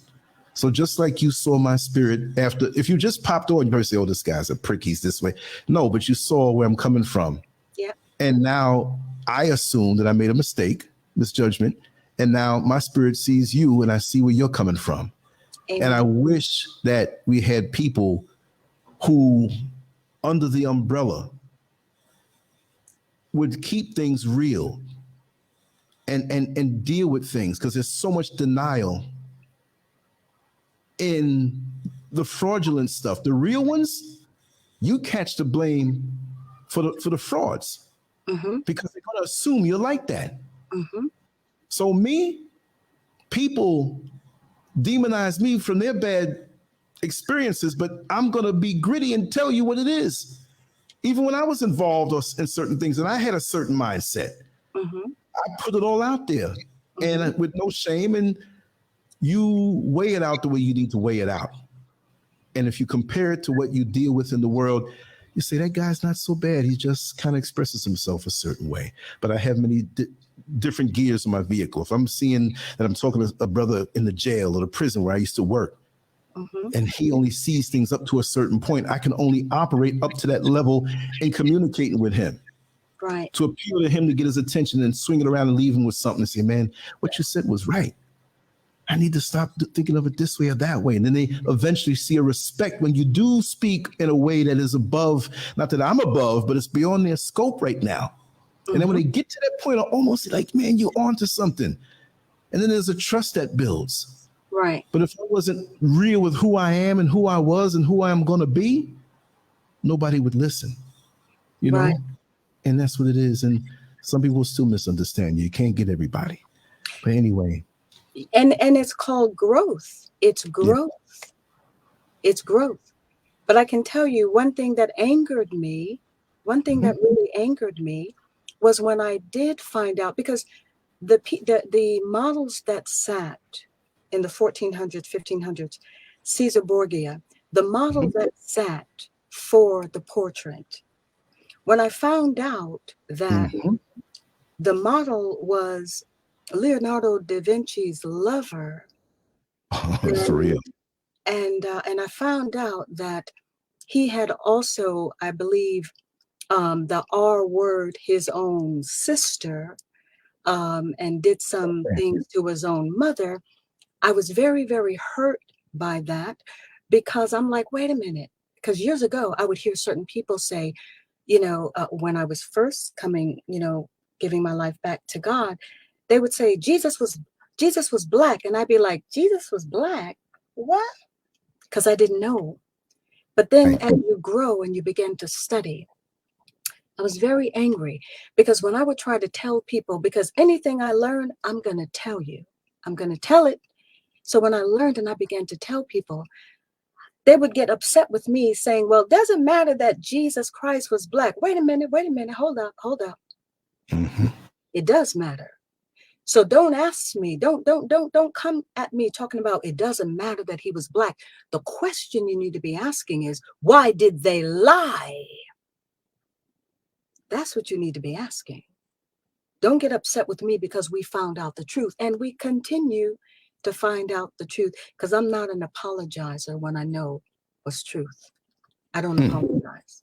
So just like you saw my spirit after, if you just popped on, you probably say, oh, this guy's a prick, he's this way. No, but you saw where I'm coming from. Yeah. And now I assume that I made a mistake, misjudgment. And now my spirit sees you and I see where you're coming from. Amen. And I wish that we had people who, under the umbrella, would keep things real and deal with things, because there's so much denial in the fraudulent stuff. The real ones, you catch the blame for the frauds, because they're going to assume you're like that. So people demonize me from their bad experiences, but I'm going to be gritty and tell you what it is. Even when I was involved in certain things and I had a certain mindset, I put it all out there and with no shame, and you weigh it out the way you need to weigh it out. And if you compare it to what you deal with in the world, you say, that guy's not so bad. He just kind of expresses himself a certain way. But I have many different gears in my vehicle. If I'm seeing that I'm talking to a brother in the jail or the prison where I used to work, and he only sees things up to a certain point, I can only operate up to that level in communicating with him. Right. To appeal to him to get his attention and swing it around and leave him with something and say, man, what you said was right. I need to stop thinking of it this way or that way. And then they eventually see a respect when you do speak in a way that is above, not that I'm above, but it's beyond their scope right now. And then when they get to that point, almost like, man, you're onto something. And then there's a trust that builds. Right. But if I wasn't real with who I am and who I was and who I'm going to be, nobody would listen, know? And that's what it is. And some people still misunderstand you. You can't get everybody. But anyway. And it's called growth. It's growth. Yeah. It's growth. But I can tell you one thing that angered me, that really angered me was when I did find out, because the models that sat in the 1400s, 1500s, Caesar Borgia, the model that sat for the portrait, when I found out that the model was Leonardo da Vinci's lover. For real. And I found out that he had also, I believe, the R word his own sister, and did some things to his own mother. I was very, very hurt by that, because I'm like, wait a minute. Because years ago, I would hear certain people say, when I was first coming, giving my life back to God, they would say Jesus was black, and I'd be like, Jesus was black? What? Because I didn't know. But then as you grow and you begin to study, I was very angry, because when I would try to tell people, because anything I learn, I'm going to tell you. I'm going to tell it. So when I learned and I began to tell people, they would get upset with me saying, well, it doesn't matter that Jesus Christ was black. Wait a minute, hold up. Mm-hmm. It does matter. So don't ask me, don't come at me talking about it doesn't matter that he was black. The question you need to be asking is, why did they lie? That's what you need to be asking. Don't get upset with me because we found out the truth, and we continue to find out the truth, because I'm not an apologizer when I know what's truth. I don't apologize.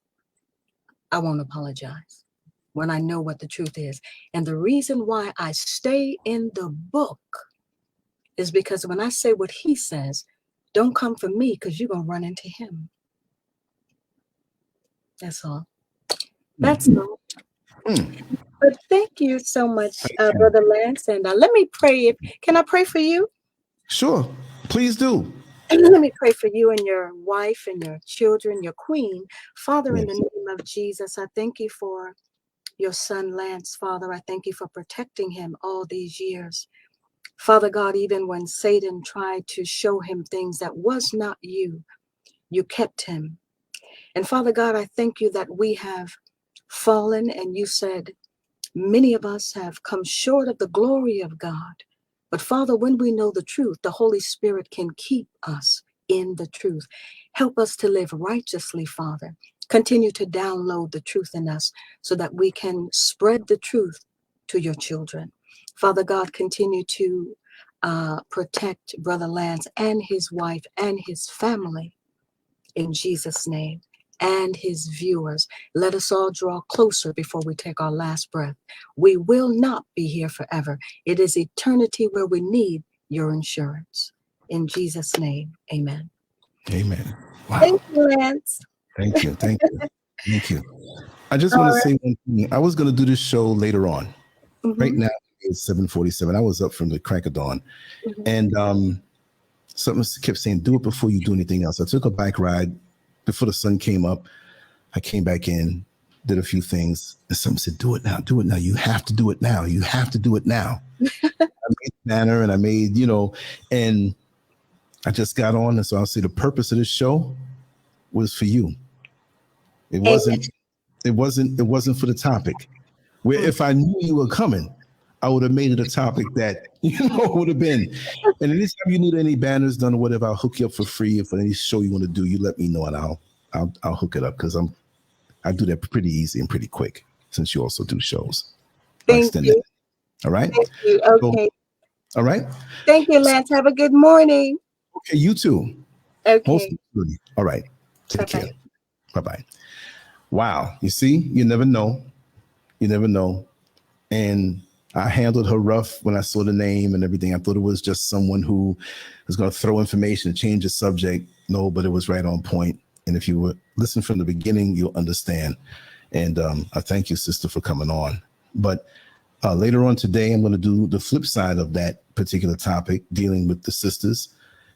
I won't apologize when I know what the truth is. And the reason why I stay in the book is because when I say what he says, don't come for me, because you're going to run into him. That's all. That's all. But thank you so much, Brother Lance. And let me pray. Can I pray for you? Sure. Please do. Let me pray for you and your wife and your children, your queen. Father, Yes. in the name of Jesus, I thank you for your son, Lance. Father, I thank you for protecting him all these years. Father God, even when Satan tried to show him things that was not you, you kept him. And Father God, I thank you that we have fallen, and you said many of us have come short of the glory of God. But Father, when we know the truth, the Holy Spirit can keep us in the truth. Help us to live righteously, Father. Continue to download the truth in us so that we can spread the truth to your children. Father God, continue to protect Brother Lance and his wife and his family in Jesus' name, and his viewers. Let us all draw closer before we take our last breath. We will not be here forever. It is eternity where we need your insurance. In Jesus' name, amen. Amen. Wow. Thank you, Lance. Thank you. Thank you. Thank you. I just want to say one thing. I was going to do this show later on. Right now, it's 7:47. I was up from the crack of dawn. And something kept saying, do it before you do anything else. I took a bike ride before the sun came up. I came back in, did a few things, and something said, do it now, do it now. You have to do it now. You have to do it now. I made a banner, and I made, and I just got on. And so I'll say the purpose of this show was for you. It wasn't for the topic. Where if I knew you were coming, I would have made it a topic that, would have been. And anytime you need any banners done or whatever, I'll hook you up for free. If any show you want to do, you let me know and I'll hook it up, because I do that pretty easy and pretty quick, since you also do shows. Thank you. All right. Thank you. Okay. So, all right. Thank you, Lance. Have a good morning. Okay, you too. Okay. All right. Take care. Bye-bye. Wow. You see, you never know. You never know. And I handled her rough when I saw the name and everything. I thought it was just someone who was going to throw information, change the subject. No, but it was right on point. And if you would listen from the beginning, you'll understand. And I thank you, sister, for coming on. But later on today, I'm going to do the flip side of that particular topic, dealing with the sisters.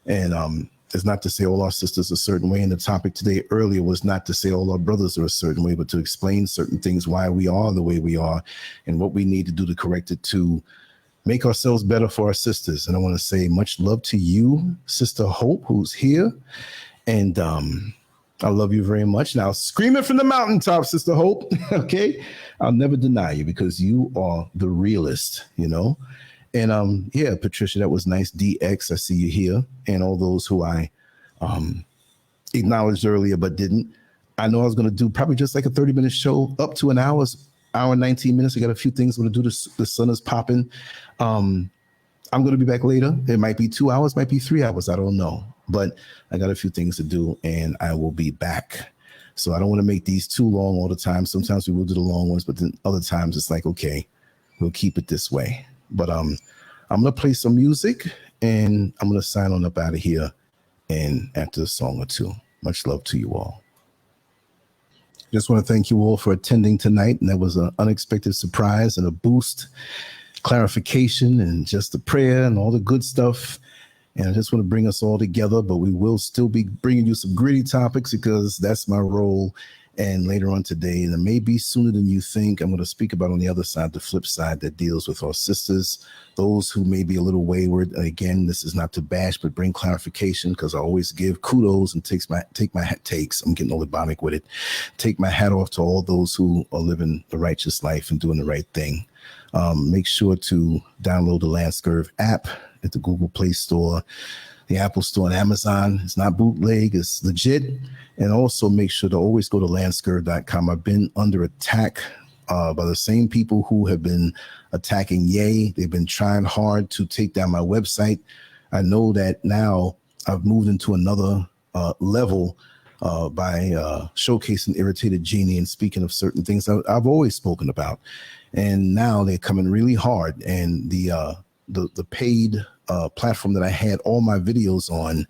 And it's not to say all our sisters a certain way. And the topic today earlier was not to say all our brothers are a certain way, but to explain certain things, why we are the way we are and what we need to do to correct it, to make ourselves better for our sisters. And I want to say much love to you, Sister Hope, who's here. And I love you very much. Now, scream it from the mountaintop, Sister Hope. Okay. I'll never deny you, because you are the realist, And yeah, Patricia, that was nice. DX, I see you here. And all those who I acknowledged earlier but didn't. I know I was going to do probably just like a 30-minute show, up to an hour, hour and 19 minutes. I got a few things I'm going to do. The sun is popping. I'm going to be back later. It might be 2 hours, might be 3 hours. I don't know. But I got a few things to do, and I will be back. So I don't want to make these too long all the time. Sometimes we will do the long ones, but then other times it's like, okay, we'll keep it this way. But I'm going to play some music, and I'm going to sign on up out of here. And after a song or two, much love to you all. Just want to thank you all for attending tonight. And that was an unexpected surprise and a boost, clarification, and just the prayer and all the good stuff. And I just want to bring us all together, but we will still be bringing you some gritty topics because that's my role. And later on today, and it may be sooner than you think, I'm going to speak about on the other side, the flip side that deals with our sisters, those who may be a little wayward. Again, this is not to bash, but bring clarification, because I always give kudos and take I'm getting all Ebonic with it. Take my hat off to all those who are living the righteous life and doing the right thing. Make sure to download the LANCESCURV app at the Google Play Store, the Apple Store, and Amazon. It's not bootleg, it's legit. And also make sure to always go to LANCESCURV.com. I've been under attack by the same people who have been attacking Ye. They've been trying hard to take down my website. I know that now I've moved into another level by showcasing Irritated Genie and speaking of certain things I've always spoken about. And now they're coming really hard. And the paid platform that I had all my videos on,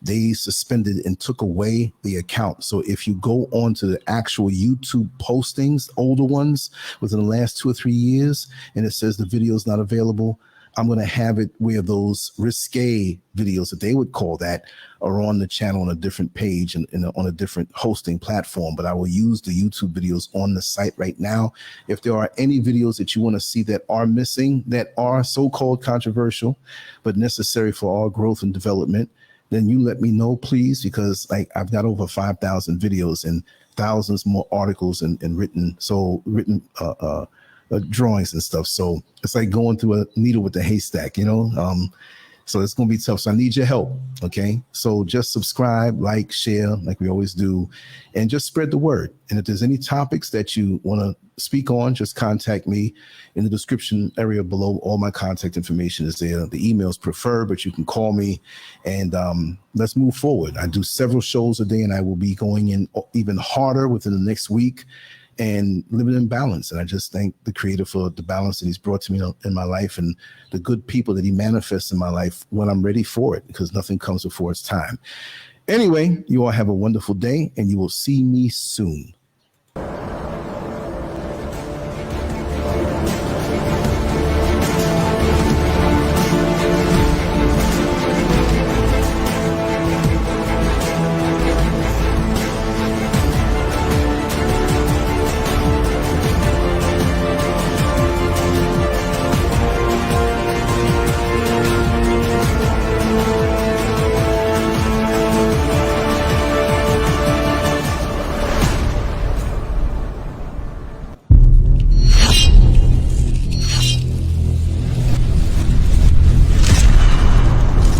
they suspended and took away the account. So if you go on to the actual YouTube postings, older ones within the last 2 or 3 years, and it says the video is not available, I'm going to have it where those risque videos that they would call that are on the channel on a different page and on a different hosting platform. But I will use the YouTube videos on the site right now. If there are any videos that you want to see that are missing, that are so-called controversial, but necessary for our growth and development, then you let me know, please, because like I've got over 5,000 videos and thousands more articles and written drawings and stuff. So it's like going through a needle with a haystack, you know? So it's going to be tough. So I need your help. Okay. So just subscribe, like, share, like we always do, and just spread the word. And if there's any topics that you want to speak on, just contact me in the description area below. All my contact information is there. The email is preferred, but you can call me, and let's move forward. I do several shows a day, and I will be going in even harder within the next week and living in balance. And I just thank the Creator for the balance that He's brought to me in my life and the good people that He manifests in my life when I'm ready for it, because nothing comes before its time. Anyway, you all have a wonderful day, and you will see me soon.